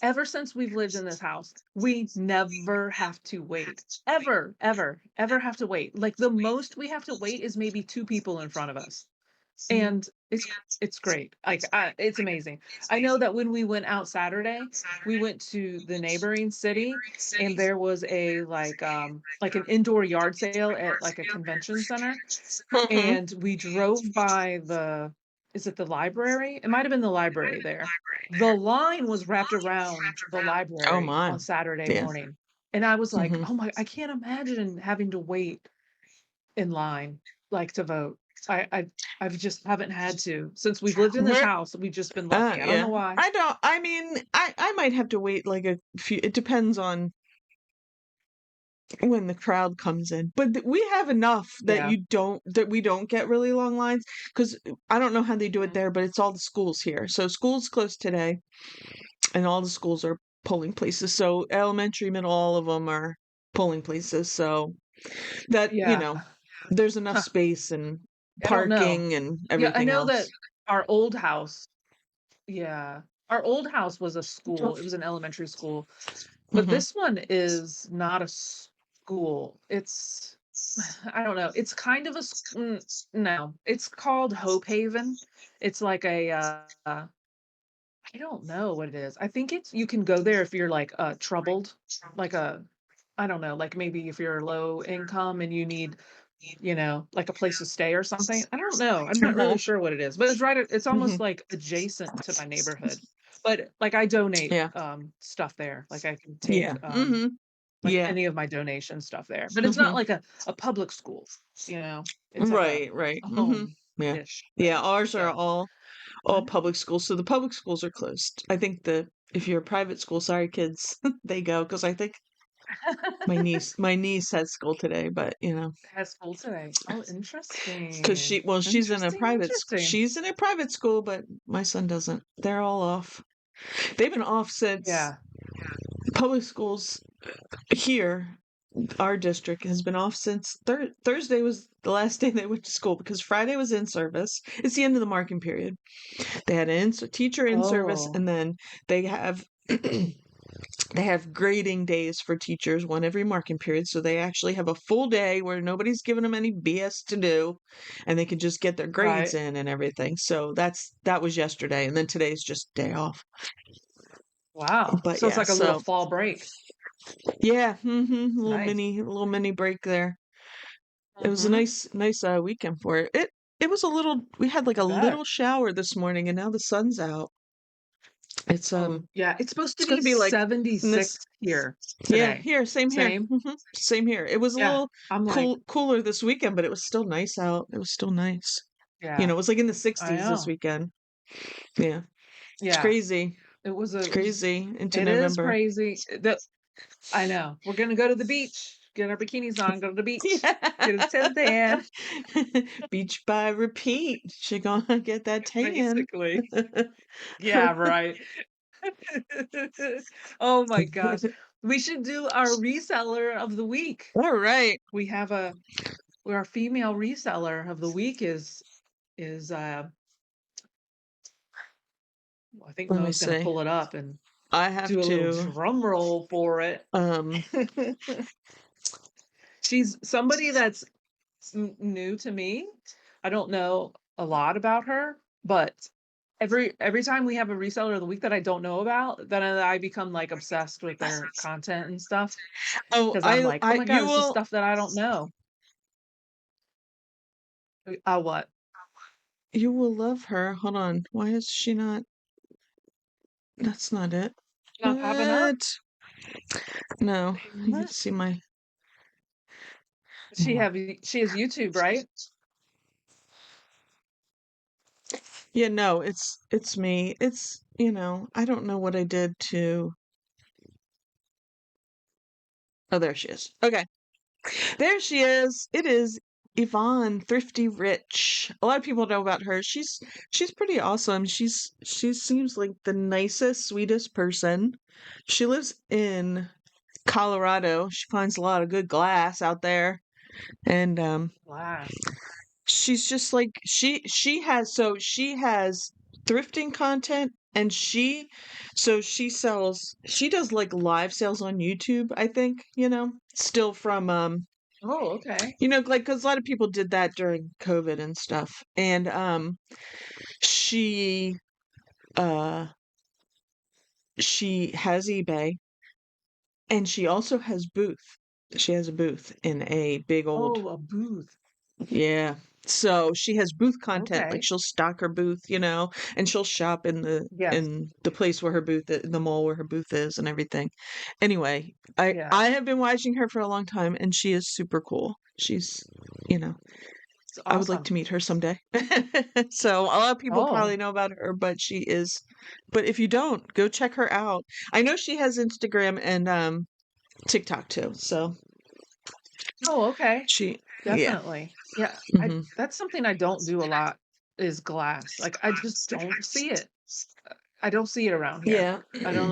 B: ever since we've lived in this house, we never have to wait. Ever, ever, ever have to wait. Like the most we have to wait is maybe 2 people in front of us. and it's great. Like, it's amazing. I know that when we went out Saturday, we went to the neighboring city, and there was like an indoor yard sale at, like, a convention center,
A: Mhm.
B: and we drove by the is it the library? It might have been the library there. The line was wrapped around the
A: Oh
B: library
A: my.
B: on Saturday
A: Yeah.
B: morning, and I was like,
A: Mhm.
B: "Oh my, I can't imagine having to wait in line, like, to vote." I I've just haven't had to. Since we've lived in this
A: Where
B: house, we've just been lucky. I don't know
A: yeah.
B: why.
A: I might have to wait like a few, it depends on when the crowd comes in. But we have enough
B: Yeah.
A: that we don't get really long lines, cuz I don't know how they do it
B: Mhm.
A: there, but it's all the schools here. So school's closed today and all the schools are polling places. So elementary, middle, all of them are polling places. So that,
B: Yeah.
A: there's enough
B: Huh.
A: space and
B: I don't know.
A: parking and
B: Yeah, I
A: everything
B: know
A: else.
B: that our old house yeah. Our old house was a school. It was an elementary school. But
A: Mhm.
B: this one is not a school. It's I don't know. It's kind of a no. It's called Hope Haven. It's like a I don't know what it is. I think it's you can go there if you're like troubled, like a I don't know, like maybe if you're low income and you need, like a place to stay or something. I don't know. I'm not
A: Uh-huh.
B: really sure what it is, but it's almost
A: Mhm.
B: like adjacent to my neighborhood. But like I donate
A: Yeah.
B: stuff there. Like I can take
A: Yeah. Mhm.
B: like
A: Yeah.
B: any of my donation stuff there. But it's not
A: Mhm.
B: like a public school, you know. It's like
A: Right, right.
B: a
A: Mhm. Yeah.
B: home-ish
A: Yeah,
B: thing.
A: ours are
B: Yeah.
A: all public schools, so the public schools are closed. I think the if you're a private school, sorry kids, they go because I think my niece has school today, but
B: Has school today. Oh,
A: because
B: interesting. Interesting, interesting.
A: she's in a private school, but my son doesn't. They're all off. They've been off since
B: Yeah.
A: public schools here. Our district has been off since Thursday was the last day they went to school because Friday was in service. It's the end of the marking period. They had teacher in service,
B: Oh,
A: and then they have they have grading days for teachers, one every marking period. So they actually have a full day where nobody's giving them any BS to do, and they can just get their grades
B: right.
A: in and everything. So that was yesterday, and then today's just day off.
B: Wow.
A: But
B: So it's
A: yeah,
B: like a little
A: so
B: fall break.
A: yeah,
B: Nice.
A: little mini break there. It was a
B: Mhm.
A: nice weekend for it. It was a little. We had like
B: I
A: a
B: bet.
A: little shower this morning, and now the sun's out. It's
B: Oh, yeah. It's supposed to
A: it's
B: be
A: gonna be like in
B: 76
A: this.
B: here
A: Yeah,
B: today.
A: here, same here.
B: Same?
A: Same here. It was a
B: Yeah.
A: little
B: I'm like,
A: cooler this weekend, but it was still nice out. It was still nice.
B: yeah,
A: It was like in the
B: I
A: 60s this
B: know.
A: weekend. Yeah, it's
B: Yeah.
A: crazy. It's
B: It was
A: crazy into
B: it is
A: November.
B: crazy. I know. We're gonna go to the beach, get our bikinis on, go to the beach,
A: Yeah.
B: get a tan,
A: Beach by repeat. She gonna get that tan.
B: basically. Yeah, right. Oh my gosh. We should do our reseller of the week.
A: All right.
B: We have a our female reseller of the week is I think
A: Let me
B: Mo's gonna
A: see.
B: pull it up and
A: I have
B: do a little
A: to
B: drum roll for it.
A: um
B: She's somebody that's new to me. I don't know a lot about her, but every time we have a reseller of the week that I don't know about, then I become like obsessed with their content and stuff
A: oh,
B: because I'm like, oh my god,
A: you
B: this is
A: will
B: stuff that I don't know. What?
A: love her. Hold on. Why is she not That's not it.
B: Not popping up?
A: What? No. You can
B: What?
A: see my
B: She has YouTube, right?
A: Yeah, no, it's me. I don't know what I did to Oh, there she is. Okay. There she is. It is Yvonne Thrifty Rich. A lot of people know about her. She's pretty awesome. She seems like the nicest, sweetest person. She lives in Colorado. She finds a lot of good glass out there. And
B: Glass.
A: she's just like she has thrifting content, and she does like live sales on YouTube, I think, still from
B: Oh, okay.
A: You know, like, because a lot of people did that during COVID and stuff, and, she, uh she has eBay, and she also has booth. She has a booth in a big old.
B: Oh, a booth.
A: Yeah. So she has booth content, like
B: Okay.
A: she'll stock her booth, and she'll shop in the
B: Yes.
A: in the place where her booth is, the mall where her booth is and everything. Anyway, I
B: Yeah.
A: I have been watching her for a long time and she is super cool. She's, you know,
B: It's
A: I would like
B: awesome.
A: to meet her someday. So a lot of people
B: Oh,
A: probably know about her, but if you don't, go check her out. I know she has Instagram and TikTok too. So
B: oh, okay.
A: yeah.
B: Definitely. Yeah, I
A: Hmm.
B: that's something I don't do a lot is glass. Like, I just don't see it. I don't see it around here.
A: Yeah.
B: I don't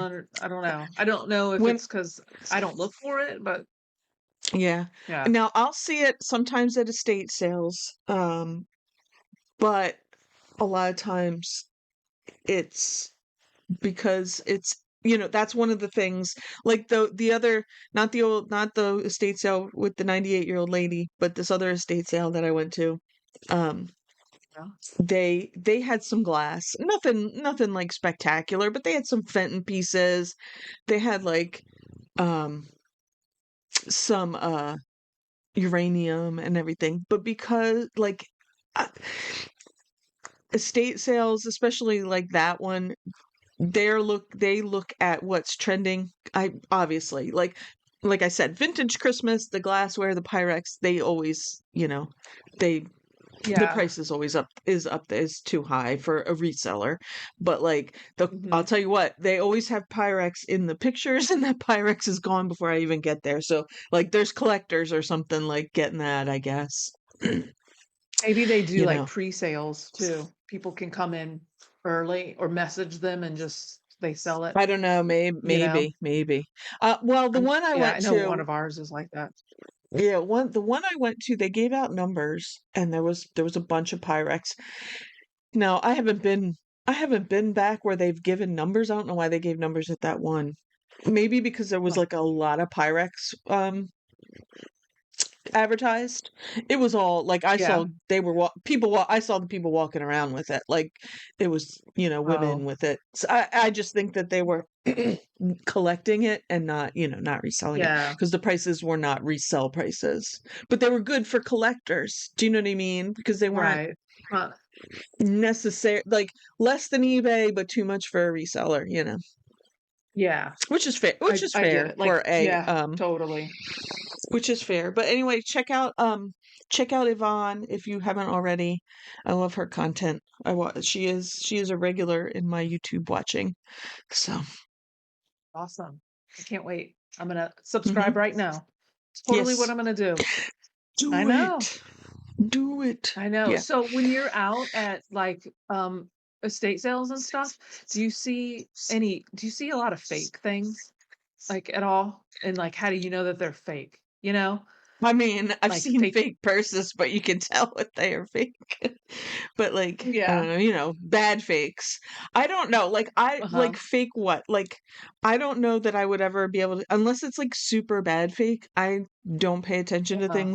B: know. I don't know if
A: When
B: it's because I don't look for it, but
A: Yeah.
B: yeah.
A: Now I'll see it sometimes at estate sales, but a lot of times it's because that's one of the things, like the other, not the estate sale with the 98-year-old lady, but this other estate sale that I went to. Um,
B: Yeah.
A: they had some glass, nothing like spectacular, but they had some Fenton pieces. They had like um some uranium and everything. But because like uh, estate sales, especially like that one, they look at what's trending. I obviously like I said, vintage Christmas, the glassware, the Pyrex, they always, they the
B: Yeah.
A: price is always is too high for a reseller. But like I'll
B: Mhm.
A: tell you what, they always have Pyrex in the pictures and that Pyrex is gone before I even get there. So like there's collectors or something like getting that, I guess.
B: Maybe they do,
A: you
B: like,
A: know.
B: pre-sales too. People can come in early or message them and just they sell it,
A: I don't know,
B: you know?
A: maybe. Well, the one I
B: Yeah, I
A: went
B: know one
A: to,
B: of ours is like that.
A: yeah, the one I went to, they gave out numbers and there was a bunch of Pyrex. Now, I haven't been back where they've given numbers. I don't know why they gave numbers at that one. Maybe because there was
B: Huh.
A: like a lot of Pyrex advertised. It was all like I
B: Yeah.
A: saw they were I saw the people walking around with it. Like it was, women
B: Oh,
A: with it. So I just think that they were collecting it and not, not reselling it
B: yeah.
A: because the prices were not resell prices. But they were good for collectors. Do you know what I mean? Because they weren't
B: Right. Huh.
A: necessary like less than eBay but too much for a reseller,
B: Yeah.
A: which is
B: I get
A: fair
B: it. Like,
A: for a
B: yeah, totally.
A: which is fair. But anyway, check out Yvonne if you haven't already. I love her content. She is a regular in my YouTube watching. So,
B: Awesome. I can't wait. I'm gonna subscribe
A: mhm.
B: right now. It's totally what
A: Yes.
B: I'm gonna do. I
A: Do
B: know.
A: it. Do it.
B: I know.
A: Yeah.
B: So when you're out at like estate sales and stuff, do you see a lot of fake things like at all? And like how do you know that they're fake? You know?
A: I mean, I've
B: Like
A: seen
B: fake.
A: fake purses, but you can tell if they are fake. But like, I don't
B: Yeah.
A: know, bad fakes. I don't know. Like
B: Uh-huh.
A: fake what? Like I don't know that I would ever be able to, unless it's like super bad fake. I don't pay attention to
B: Uh-huh.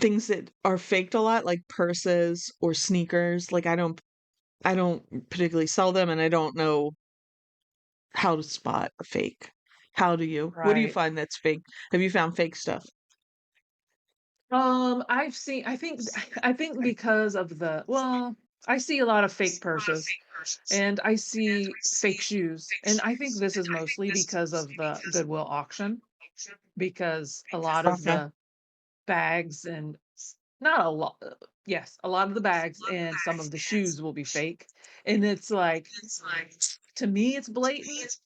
A: things that are faked a lot, like purses or sneakers. Like I don't particularly sell them and I don't know how to spot a fake. How do you? What do you
B: Right.
A: find that's fake? Have you found fake stuff?
B: I've seen I think because of I see a lot of fake purses and I see fake shoes. And I think this is mostly because of the Goodwill auction because a lot of
A: Okay.
B: the bags and not a lot yes, a lot of the bags and some of the shoes will be fake. And it's like to me it's blatant,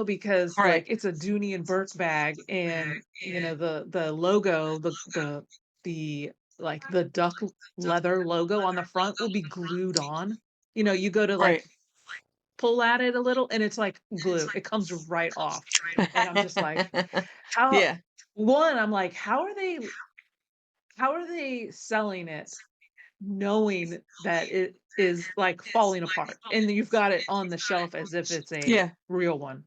B: because like
A: Right.
B: it's a Dooney and Burke bag and the logo, the like the duck leather logo on the front will be glued on. You go to like
A: Right.
B: pull at it a little and it's like glue. It comes right off. And I'm just like, how
A: Yeah.
B: one, I'm like, how are they selling it knowing that it is, like, falling apart, and you've got it on the shelf as if it's a
A: Yeah.
B: real one.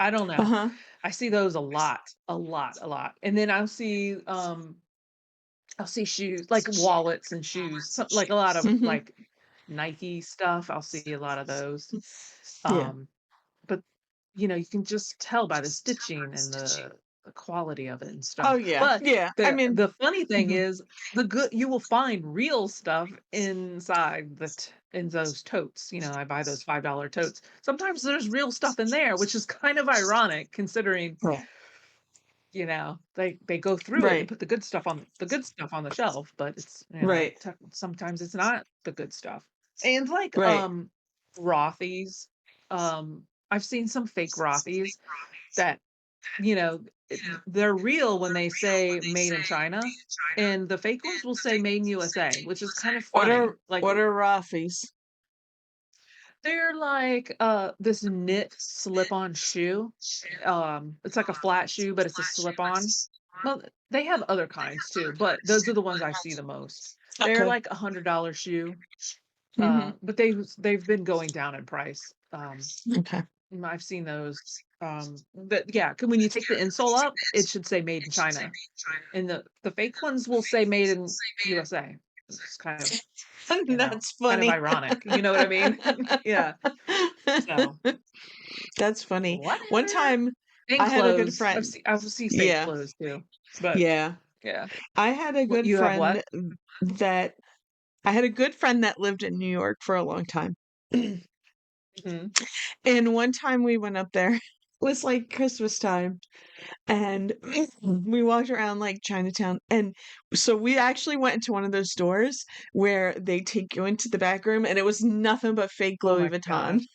B: I don't know.
A: Uh-huh.
B: I see those a lot, a lot, a lot. And then I'll see shoes, like wallets and shoes, like a lot of
A: Mhm.
B: like Nike stuff. I'll see a lot of those.
A: Yeah.
B: Um, but you can just tell by the stitching and the quality of it and
A: Oh,
B: stuff.
A: yeah.
B: But
A: Yeah. I mean
B: the funny thing
A: mhm.
B: is you will find real stuff inside in those totes. I buy those $5 totes. Sometimes there's real stuff in there, which is kind of ironic considering
A: Right.
B: they go through it and
A: Right.
B: put the good stuff on the shelf, but it's
A: Right.
B: sometimes it's not the good stuff. And like
A: Right.
B: Rothy's, I've seen some fake Rothy's that you know they're real when they say made in China, and the fake ones will say made in USA, which is kind of
A: What
B: funny.
A: are
B: Like
A: what are Rothy's?
B: they're like this knit slip-on shoe. It's like a flat shoe, but it's a slip-on. Well, they have other kinds too, but those are the ones I see the most. They're
A: Okay.
B: like $100 shoe,
A: Mhm.
B: but they've been going down in price.
A: Okay.
B: I've seen those. But yeah, when you take the insole up, it should say made in China, and the fake ones will say made in USA. It's
A: That's
B: kind of
A: funny.
B: ironic. You know what I mean? Yeah. So
A: That's funny. One
B: whatever.
A: time
B: And
A: I had a good
B: clothes.
A: friend.
B: I've see fake
A: Yeah.
B: clothes too. But
A: Yeah.
B: yeah.
A: I had a
B: What
A: good
B: you have what?
A: friend that I had a good friend that lived in New York for a long time.
B: Mhm.
A: And one time we went up there, it was like Christmas time, and we walked around like Chinatown. And so we actually went into one of those stores where they take you into the back room, and it was nothing but fake
B: Oh
A: Louis
B: my
A: Vuitton.
B: gosh.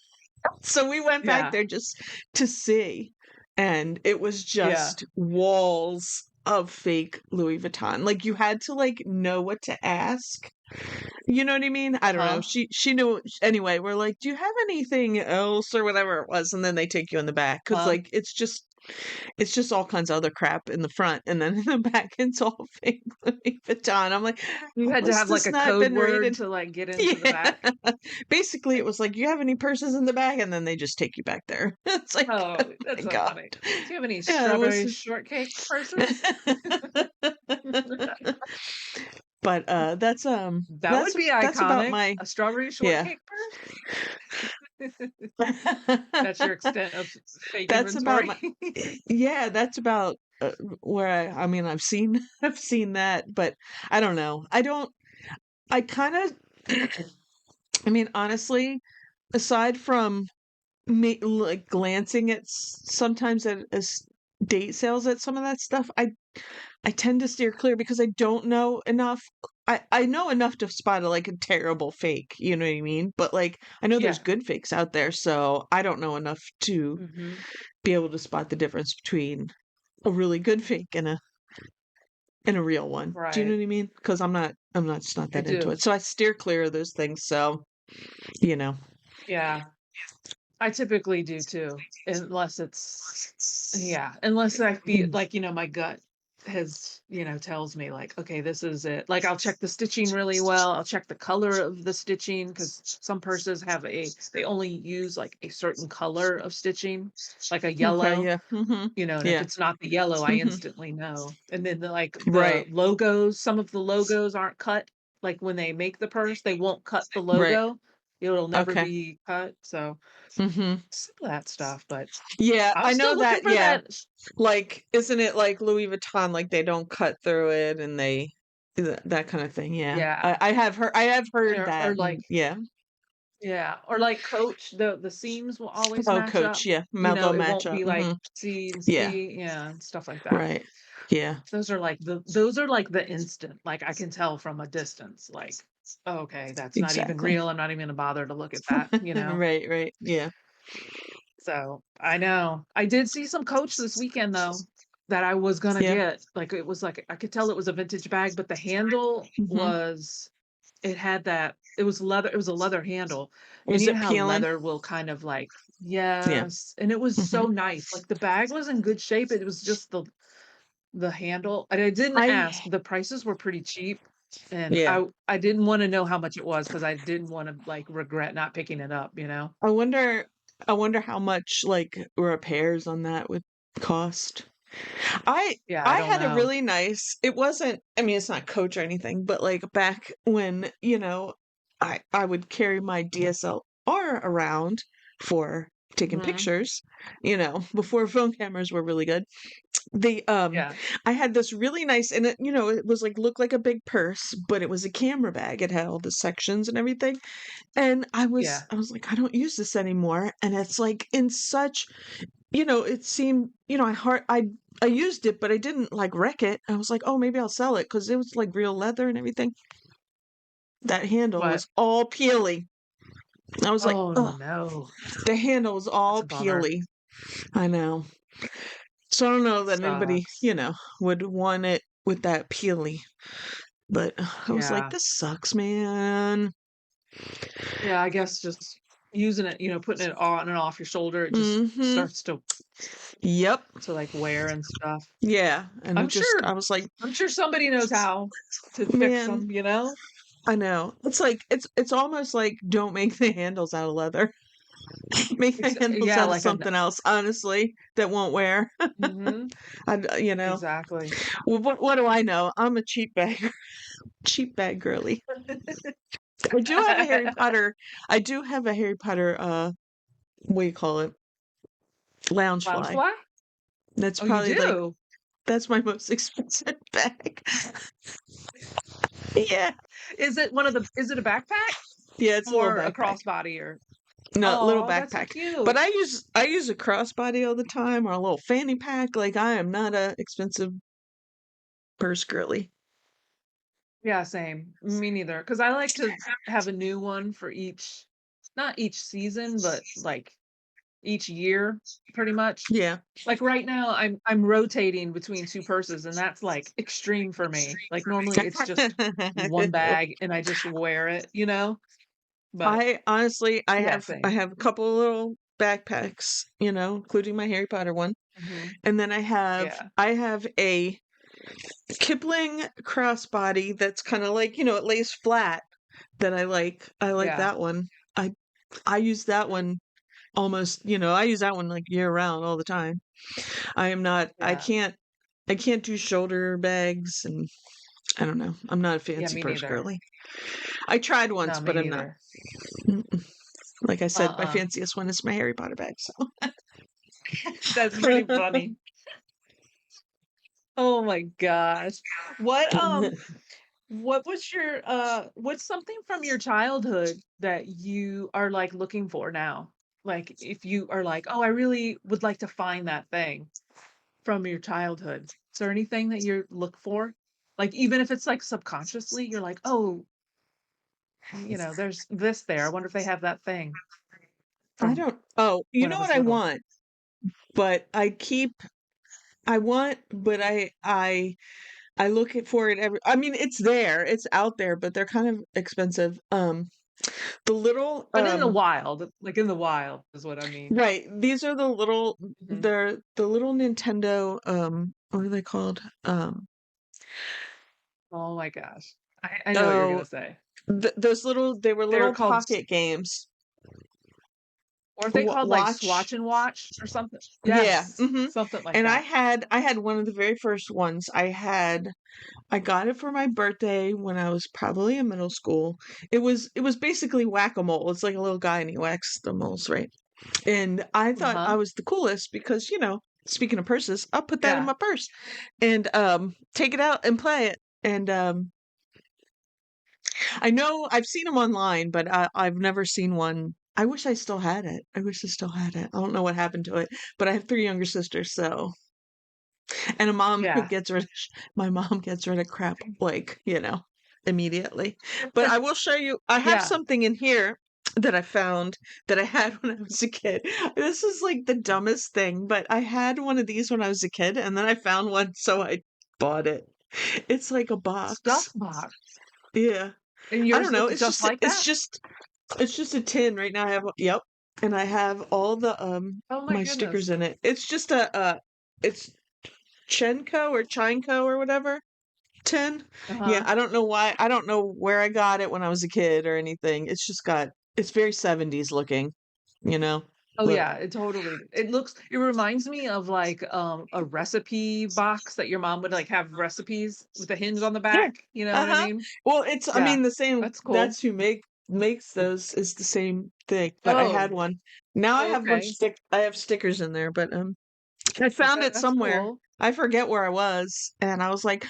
A: So we went back
B: Yeah.
A: there just to see, and it was
B: Yeah.
A: just walls of fake Louis Vuitton. Like you had to like know what to ask. You know what I mean? I don't know.
B: Uh-huh.
A: She knew anyway. We're like, "Do you have anything else or whatever it was?" And then they take you in the back because
B: Huh?
A: like it's just all kinds of other crap in the front, and then in the back it's all fake Louis Vuitton. I'm like,
B: You had to
A: "Must
B: have like
A: this
B: a
A: not
B: code
A: been
B: word
A: rated?"
B: to like get into the
A: Yeah.
B: back.
A: Basically, it was like, "You have any purses in the bag?" And then they just take you back there. It's like, oh
B: Oh,
A: my
B: that's so
A: god.
B: funny. Do you have any
A: Yeah, it was.
B: strawberry shortcake purses?
A: But
B: That would be
A: that's about
B: iconic.
A: my
B: A strawberry
A: yeah.
B: shortcake purse? That's your extent of fake
A: That's about my
B: inventory?
A: yeah, that's about where I mean I've seen I've seen that, but I don't know. I kind of I mean honestly, aside from me like glancing at sometimes at date sales at some of that stuff, I tend to steer clear because I don't know enough. I know enough to spot a like a terrible fake, you know what I mean? But like I know there's
B: Yeah.
A: good fakes out there, so I don't know enough to
B: Mhm.
A: be able to spot the difference between a really good fake and a real one. Do you know
B: Right.
A: what I mean? Because I'm not just not
B: I
A: that into
B: do.
A: it. So I steer clear of those things. So you know.
B: Yeah. I typically do too, unless I feel like, my gut tells me like, okay, this is it. Like I'll check the stitching really well. I'll check the color of the stitching because some purses they only use like a certain color of stitching, like a
A: Okay.
B: yellow,
A: Yeah.
B: and if
A: Yeah.
B: it's not the yellow, I
A: hmm
B: instantly know. And then the
A: Right.
B: logos, some of the logos aren't cut. Like when they make the purse, they won't cut the
A: Right.
B: logo. It'll never
A: Okay.
B: be cut. So
A: hmm
B: some of that stuff, but
A: Yeah,
B: I'm
A: I know
B: still looking
A: that.
B: for
A: Yeah,
B: that
A: like isn't it like Louis Vuitton? Like they don't cut through it, and they that kind of thing. Yeah,
B: yeah,
A: I have heard
B: or
A: that.
B: like
A: And yeah.
B: yeah, or like Coach, the seams will always
A: Oh,
B: match up.
A: Coach. Yeah, Mellow
B: It won't
A: matchup.
B: be like C and
A: Yeah.
B: C, yeah, and stuff like that.
A: Right. Yeah.
B: Those are like the instant, like I can tell from a distance, like, "Oh, okay, that's not even
A: Exactly.
B: real. I'm not even gonna bother to look at that, you know?
A: Right. Right. Yeah.
B: So, I know. I did see some Coach this weekend though that I was gonna
A: Yeah.
B: get. Like it was like I could tell it was a vintage bag, but the handle
A: hmm
B: was it had that it was a leather handle. And
A: Was
B: you know
A: it
B: how
A: peeling?
B: leather will kind of like
A: Yeah.
B: yes, and it was
A: hmm
B: so nice. Like the bag was in good shape. It was just the handle. And I didn't ask.
A: I
B: The prices were pretty cheap. And
A: yeah.
B: I didn't want to know how much it was because I didn't want to like regret not picking it up, you know?
A: I wonder. I wonder how much like repairs on that would cost. I
B: Yeah, I
A: I
B: don't
A: had a
B: know.
A: really nice, it wasn't, I mean it's not Coach or anything, but like back when, I would carry my DSLR around for taking
B: Mhm.
A: pictures, before phone cameras were really good. The
B: Yeah,
A: I had this really nice, and it was like looked like a big purse, but it was a camera bag. It had all the sections and everything. And I was
B: yeah.
A: I was like, I don't use this anymore. And it's like in such, it seemed, I used it, but I didn't like wreck it. I was like, oh, maybe I'll sell it because it was like real leather and everything. That handle
B: What?
A: was all peely. I was like,
B: Oh,
A: oh,
B: no.
A: the handle was
B: That's
A: all
B: a bummer.
A: peely. I know. So I don't know that anybody,
B: Sucks.
A: would want it with that peely. But I was like,
B: Yeah.
A: this sucks, man.
B: Yeah, I guess just using it, putting it on and off your shoulder, it just
A: Mm-hmm.
B: starts to
A: Yep.
B: like wear and stuff.
A: Yeah. And
B: I'm
A: it just,
B: sure
A: I was like,
B: I'm sure somebody knows how to fix
A: man,
B: them, you know?
A: I know. It's like it's almost like don't make the handles out of leather. Make the handles
B: Yeah,
A: out of
B: like a
A: something else, honestly, that won't wear.
B: mhm,
A: I.
B: exactly.
A: Well, what do I know? I'm a cheap bag, cheap bag girly. I do have a Harry Potter. I do have a Harry Potter. What do you call it? Loungefly.
B: Loungefly?
A: That's
B: Oh, you
A: probably like
B: do?
A: that's my most expensive bag. Yeah,
B: Is it a backpack
A: yeah. It's a little
B: or a
A: backpack.
B: crossbody or
A: No, little
B: Oh, that's so
A: backpack. But
B: cute.
A: I use a crossbody all the time or a little fanny pack. Like I am not a expensive purse girly.
B: Yeah, same. Me neither. Because I like to have a new one for each not each season, but, like, each year, pretty much.
A: Yeah.
B: Like, right now, I'm rotating between 2 purses, and that's, like, extreme for me. Like, normally, it's just 1 bag, and I just wear it, you know? But
A: I honestly, I
B: yeah,
A: have I
B: same.
A: have a couple of little backpacks, including my Harry Potter one,
B: Mhm.
A: and then I have
B: Yeah,
A: I have a Kipling crossbody that's kind of like, it lays flat. That I like. I like
B: yeah,
A: that one. I I use that one almost, I use that one like year round all the time. I am not.
B: yeah.
A: I can't do shoulder bags, and I don't know. I'm not a
B: Yeah,
A: fancy
B: me
A: purse
B: neither.
A: girly. I tried once,
B: No, me
A: but I'm not.
B: neither.
A: Mm-mm. Like I said, my
B: Uh-uh.
A: fanciest one is my Harry Potter bag. So
B: That's pretty funny. Oh my gosh. What, what was your what's something from your childhood that you are like looking for now? Like if you are like, "Oh, I really would like to find that thing from your childhood." Is there anything that you look for? Like even if it's like subconsciously, you're like, "Oh, there's this there. I wonder if they have that thing
A: I
B: from
A: don't. Oh, you
B: when I
A: know what
B: was
A: I
B: little."
A: want, but I want, but I look it for it every. I mean, it's there. It's out there, but they're kind of expensive. The little
B: But in the wild, like in the wild is what I mean.
A: right. These are the little.
B: Mhm.
A: They're the little Nintendo. What are they called?
B: Oh my gosh. I know what you're
A: Oh,
B: gonna say.
A: those little. They were
B: They're
A: little
B: called
A: pocket games.
B: Or if they called, like,
A: Watch.
B: Swatch and Watch or something.
A: Yeah.
B: Yes, something like
A: And I
B: that.
A: had I had one of the very first ones. I got it for my birthday when I was probably in middle school. It was basically whack-a-mole. It's like a little guy and he whacks the moles, right? And I thought I
B: Uh-huh.
A: was the coolest because, speaking of purses, I'll put that in
B: Yeah.
A: my purse and take it out and play it. And I know I've seen them online, but I've never seen one. I wish I still had it. I wish I still had it. I don't know what happened to it, but I have three younger sisters, so and a mom who
B: Yeah.
A: gets rid of my mom gets rid of crap like, immediately. But I will show you I have
B: Yeah.
A: something in here that I found that I had when I was a kid. This is like the dumbest thing, but I had one of these when I was a kid and then I found one so I bought it. It's like a box.
B: Stuff box.
A: Yeah.
B: And
A: I don't
B: yours
A: know.
B: looks
A: It's
B: just
A: just
B: like that?
A: it's just a tin right now. I have yep. And I have all the
B: Oh my
A: my stickers
B: goodness.
A: in it. It's just it's Chenko or Chinko or whatever. 10. Yeah,
B: Uh-huh.
A: I don't know why. I don't know where I got it when I was a kid or anything. It's very 70s looking, you know?
B: Oh,
A: But
B: yeah, it reminds me of, like, a recipe box that your mom would, like, have recipes with a hinge on the
A: yeah.
B: back, you know what I
A: Uh-huh.
B: mean?
A: Well, it's I
B: Yeah,
A: mean the same
B: that's cool.
A: that's who makes those is the same thing, but I had
B: Oh,
A: one. Now I
B: oh,
A: have a bunch of
B: okay.
A: I have stickers in there, but I found it
B: That's
A: somewhere.
B: cool.
A: I forget where I was, and I was like,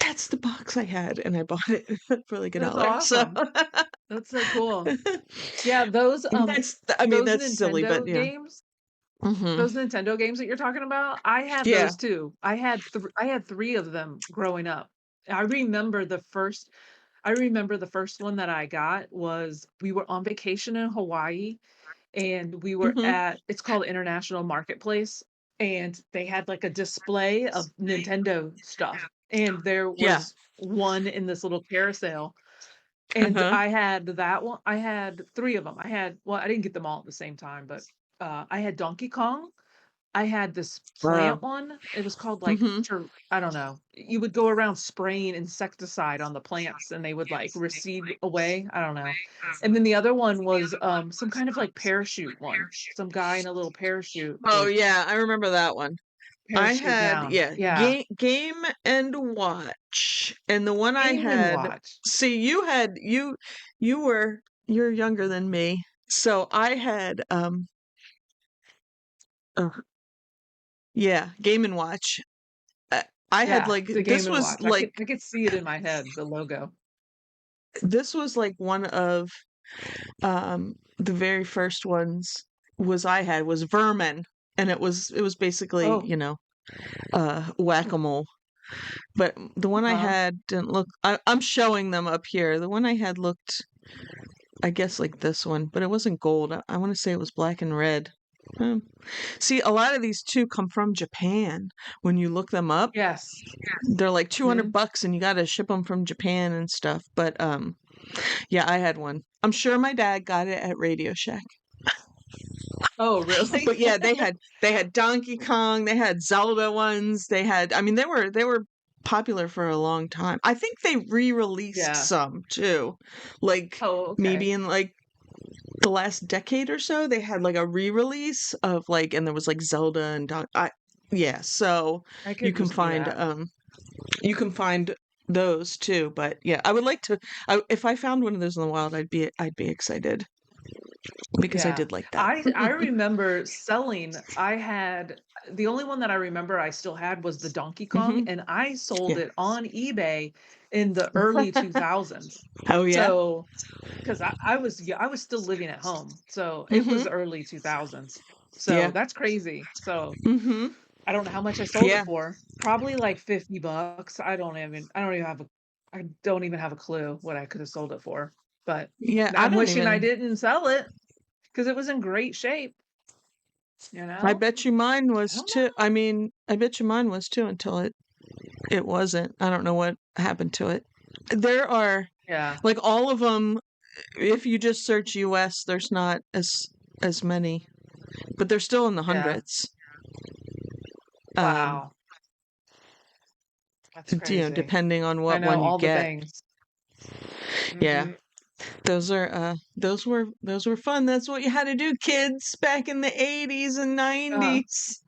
A: "That's the box I had," and I bought it for like a
B: That's
A: dollar. So
B: awesome. That's so cool. Yeah,
A: I mean
B: those
A: that's silly, but
B: Nintendo
A: yeah.
B: games
A: Hmm.
B: those Nintendo games that you're talking about, I had
A: Yeah.
B: those too. I had 3 of them growing up. I remember the first I remember the first one that I got was we were on vacation in Hawaii, and we were
A: Hmm.
B: at it's called International Marketplace, and they had, like, a display of Nintendo stuff, and there
A: Yeah.
B: was one in this little carousel, and
A: Uh-huh.
B: I had 3 of them. I didn't get them all at the same time, but, I had Donkey Kong, I had this
A: Wow.
B: plant one, it was called, like,
A: Hmm.
B: I don't know. You would go around spraying insecticide on the plants, and they would, like, recede away, I don't know. And then the other one was, some kind of, like, parachute one. Some guy in a little parachute
A: Oh
B: would
A: yeah, I remember that one. I
B: parachute
A: had,
B: down.
A: yeah,
B: Yeah.
A: Game and Watch. And the one I
B: Game and
A: had,
B: Watch.
A: see, you're younger than me. So I had uh, yeah, Game and Watch. Uh, I had
B: Yeah,
A: like
B: the Game and Watch. I could see it in my head, the logo.
A: this was like one of the very first ones was I had was Vermin, and it was basically,
B: Oh,
A: whack-a-mole. But the one I
B: uh-huh.
A: had didn't look. I'm showing them up here. The one I had looked, I guess, like this one, but it wasn't gold. I want to say it was black and red. Hmm. See, a lot of these too come from Japan. When you look them up,
B: Yes.
A: they're like 200
B: Mhm.
A: bucks, and you got to ship them from Japan and stuff. But yeah, I had one. I'm sure my dad got it at Radio Shack.
B: Oh, really?
A: But yeah, they had Donkey Kong, they had Zelda ones, they had I mean they were popular for a long time. I think they re-released
B: Yeah.
A: some too. Like
B: Oh,
A: maybe
B: okay.
A: in like the last decade or so they had like a re-release of like and there was like Zelda and yeah, so
B: I
A: you
B: could
A: can
B: just see
A: find
B: that.
A: those too, but yeah, I would like to if I found one of those in the wild I'd be excited because I
B: Yeah.
A: did like that.
B: I remember selling I had the only one that I remember I still had was the Donkey Kong,
A: Hmm.
B: and I sold
A: Yeah.
B: it on eBay in the early 2000s.
A: Oh yeah.
B: So, 'cause I was still living at home, so it was
A: Hmm.
B: early 2000s. So,
A: Yeah.
B: that's crazy. So,
A: Mhm.
B: I don't know how much I sold it
A: Yeah.
B: for. Probably like 50 bucks. I don't even have a clue what I could have sold it for. But
A: Yeah, I
B: I'm
A: don't
B: wishing I
A: even
B: didn't sell it. 'Cause it was in great shape, you
A: I
B: know?
A: bet you mine
B: I
A: was
B: don't
A: too.
B: know.
A: I mean, I bet you mine was too until it wasn't. I don't know what happened to it. There are
B: Yeah,
A: like all of them if you just search US, there's not as many, but they're still in the
B: yeah.
A: hundreds. Um,
B: Wow, that's crazy.
A: depending on
B: I
A: what
B: know
A: one you
B: all the
A: get.
B: things.
A: Yeah.
B: Mhm.
A: Those were fun. That's what you had to do, kids, back in the 80s and
B: Uh,
A: 90s.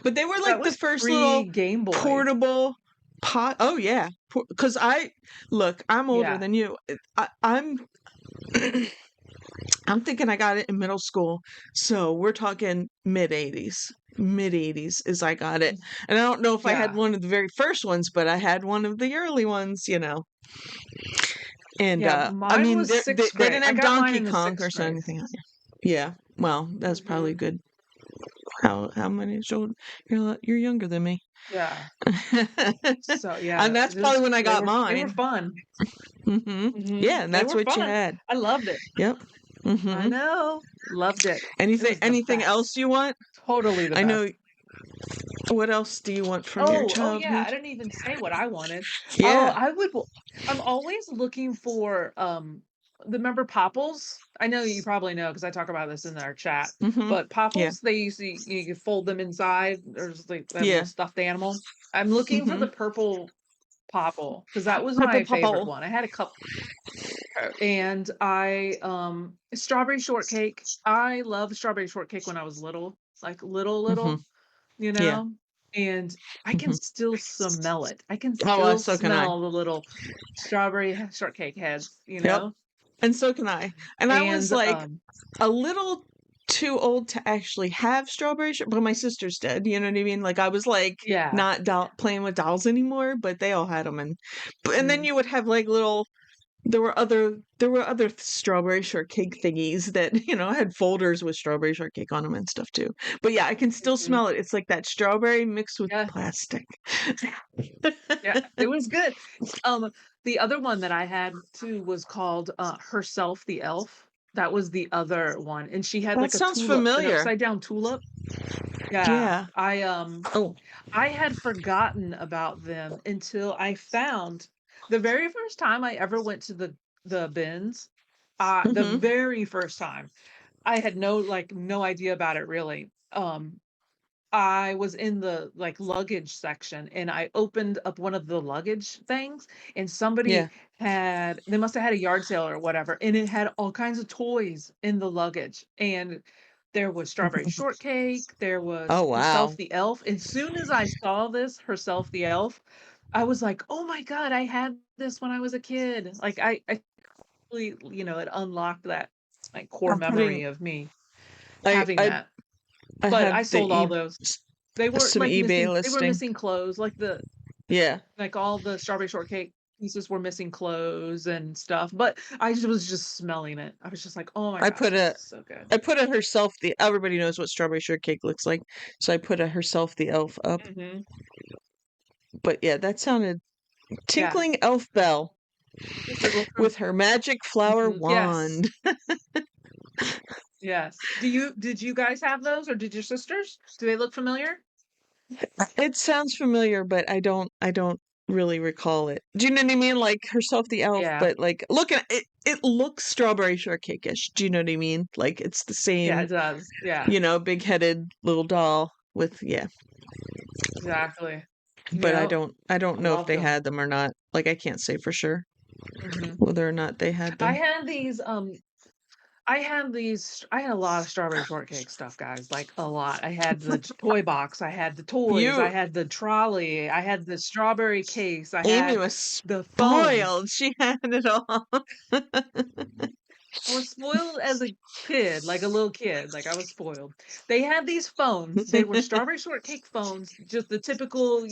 A: But they were
B: that
A: like the
B: was
A: first little
B: pre-Game Boy.
A: portable pot. Oh yeah, because I'm older
B: Yeah.
A: than you. I'm I'm thinking I got it in middle school, so we're talking mid '80s. Mid '80s is I got it, and I don't know if I had
B: Yeah.
A: one of the very first ones, but I had one of the early ones. And
B: Yeah,
A: I
B: mine
A: mean,
B: was
A: they
B: 6th
A: they
B: grade.
A: didn't
B: I
A: have
B: got mine
A: Donkey
B: in the
A: Kong
B: 6th
A: or
B: grade.
A: anything. Yeah, well, that's probably
B: Mhm.
A: good. How many years old? You're younger than me.
B: Yeah. So,
A: And
B: yeah,
A: that's probably when I got
B: they were
A: mine.
B: fun.
A: Yeah,
B: Mhm.
A: and
B: They
A: that's
B: were
A: what you
B: fun.
A: had.
B: I loved it.
A: Yep.
B: I
A: hmm
B: know. Loved it. It
A: Anything
B: was the
A: anything
B: best.
A: else you want?
B: Totally the
A: I know.
B: best.
A: What else do you want from your
B: Oh, yeah,
A: childhood?
B: I didn't even say what I wanted. Oh,
A: Yeah.
B: I'm always looking for, the remember Popples? I know you probably know because I talk about this in our chat,
A: hmm
B: but
A: Yeah.
B: Popples, they usually you can fold them inside. There's like that little
A: Yeah.
B: stuffed animal. I'm looking for
A: hmm
B: the purple Popple because that was
A: Purple
B: my favorite
A: Popple.
B: one. I had a couple. And I strawberry shortcake. I loved strawberry shortcake when I was little, like
A: Mhm.
B: little, you
A: Yeah.
B: know? And I can
A: Mhm.
B: still smell it. I can
A: Oh,
B: still
A: so can I.
B: smell the little strawberry shortcake heads,
A: Yep. And so can I. And I was,
B: And
A: like, a little too old to actually have strawberry but my sisters did, you know what I mean? Like, I was, like,
B: yeah.
A: not playing with dolls anymore, but they all had them. And then
B: Mhm.
A: you would have, like, little there were other strawberry shortcake thingies that, had folders with strawberry shortcake on them and stuff too. But yeah, I can still
B: Mhm.
A: smell it. It's like that strawberry mixed with
B: Yeah.
A: plastic.
B: Yeah, it was good. The other one that I had too was called, Herself the Elf. That was the other one, and she had
A: That
B: like a
A: sounds
B: tulip, an
A: familiar.
B: upside down tulip. Yeah,
A: Yeah. Oh.
B: I had forgotten about them until I found the very first time I ever went to the bins, the
A: Mhm.
B: very first time, I had no idea about it really. I was in the, like, luggage section, and I opened up one of the luggage things, and
A: Yeah.
B: somebody they must have had a yard sale or whatever, and it had all kinds of toys in the luggage, and there was strawberry shortcake, there was
A: Oh,
B: Herself
A: wow.
B: the Elf. As soon as I saw this, Herself the Elf, I was like, "Oh my god, I had this when I was a kid." Like, I really, it unlocked that, like, core
A: I'm putting
B: memory of me
A: I
B: having
A: I
B: that.
A: I
B: But I
A: have
B: sold all those. They were,
A: some
B: like,
A: eBay
B: they were
A: listing.
B: missing clothes,
A: Yeah.
B: like, all the strawberry shortcake pieces were missing clothes and stuff, but I just was just smelling it. I was just like, "Oh my
A: I
B: gosh,
A: put
B: this
A: a
B: is so good."
A: I put a herself the everybody knows what strawberry shortcake looks like. So I put a herself the elf up.
B: Mhm.
A: But yeah, that sounded
B: Yeah.
A: tinkling elf bell
B: Does it look
A: with her magic flower
B: Mhm. Yes.
A: wand.
B: Yes. Did you guys have those or did your sisters? Do they look familiar?
A: It sounds familiar, but I don't really recall it. Do you know what I mean? Like herself the elf,
B: Yeah.
A: but like look at it, it looks strawberry shortcake-ish. Do you know what I mean? Like it's the
B: Yeah,
A: same,
B: it does. Yeah.
A: big-headed little doll with yeah.
B: Exactly.
A: But I
B: Yep.
A: don't I don't
B: I
A: know if
B: loved
A: they
B: them.
A: had them or not. Like I can't say for sure
B: Mhm.
A: whether or not they had
B: I
A: them.
B: had these, I had a lot of strawberry shortcake stuff, guys, like, a lot. I had the toy box, I had the toys, I
A: You
B: had the trolley, I had the strawberry case, I
A: Amy
B: had
A: was
B: the phones.
A: spoiled. She had it all.
B: I was spoiled as a kid, like a little kid, like, I was spoiled. They had these phones, they were strawberry shortcake phones, just the typical,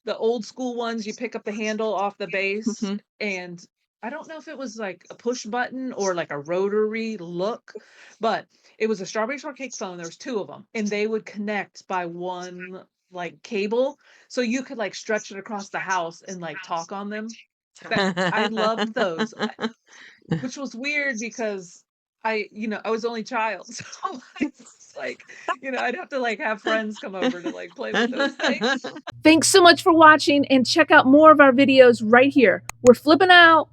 B: the old school ones, you pick up the handle off the base,
A: Mhm.
B: and I don't know if it was like a push button or like a rotary look, but it was a strawberry shortcake phone. There was 2 of them, and they would connect by one, like, cable, so you could, like, stretch it across the house and, like, talk on them. That I loved those, which was weird because I was only child, so I was like, I'd have to, like, have friends come over to, like, play with those things. Thanks so much for watching and check out more of our videos right here. We're flipping out.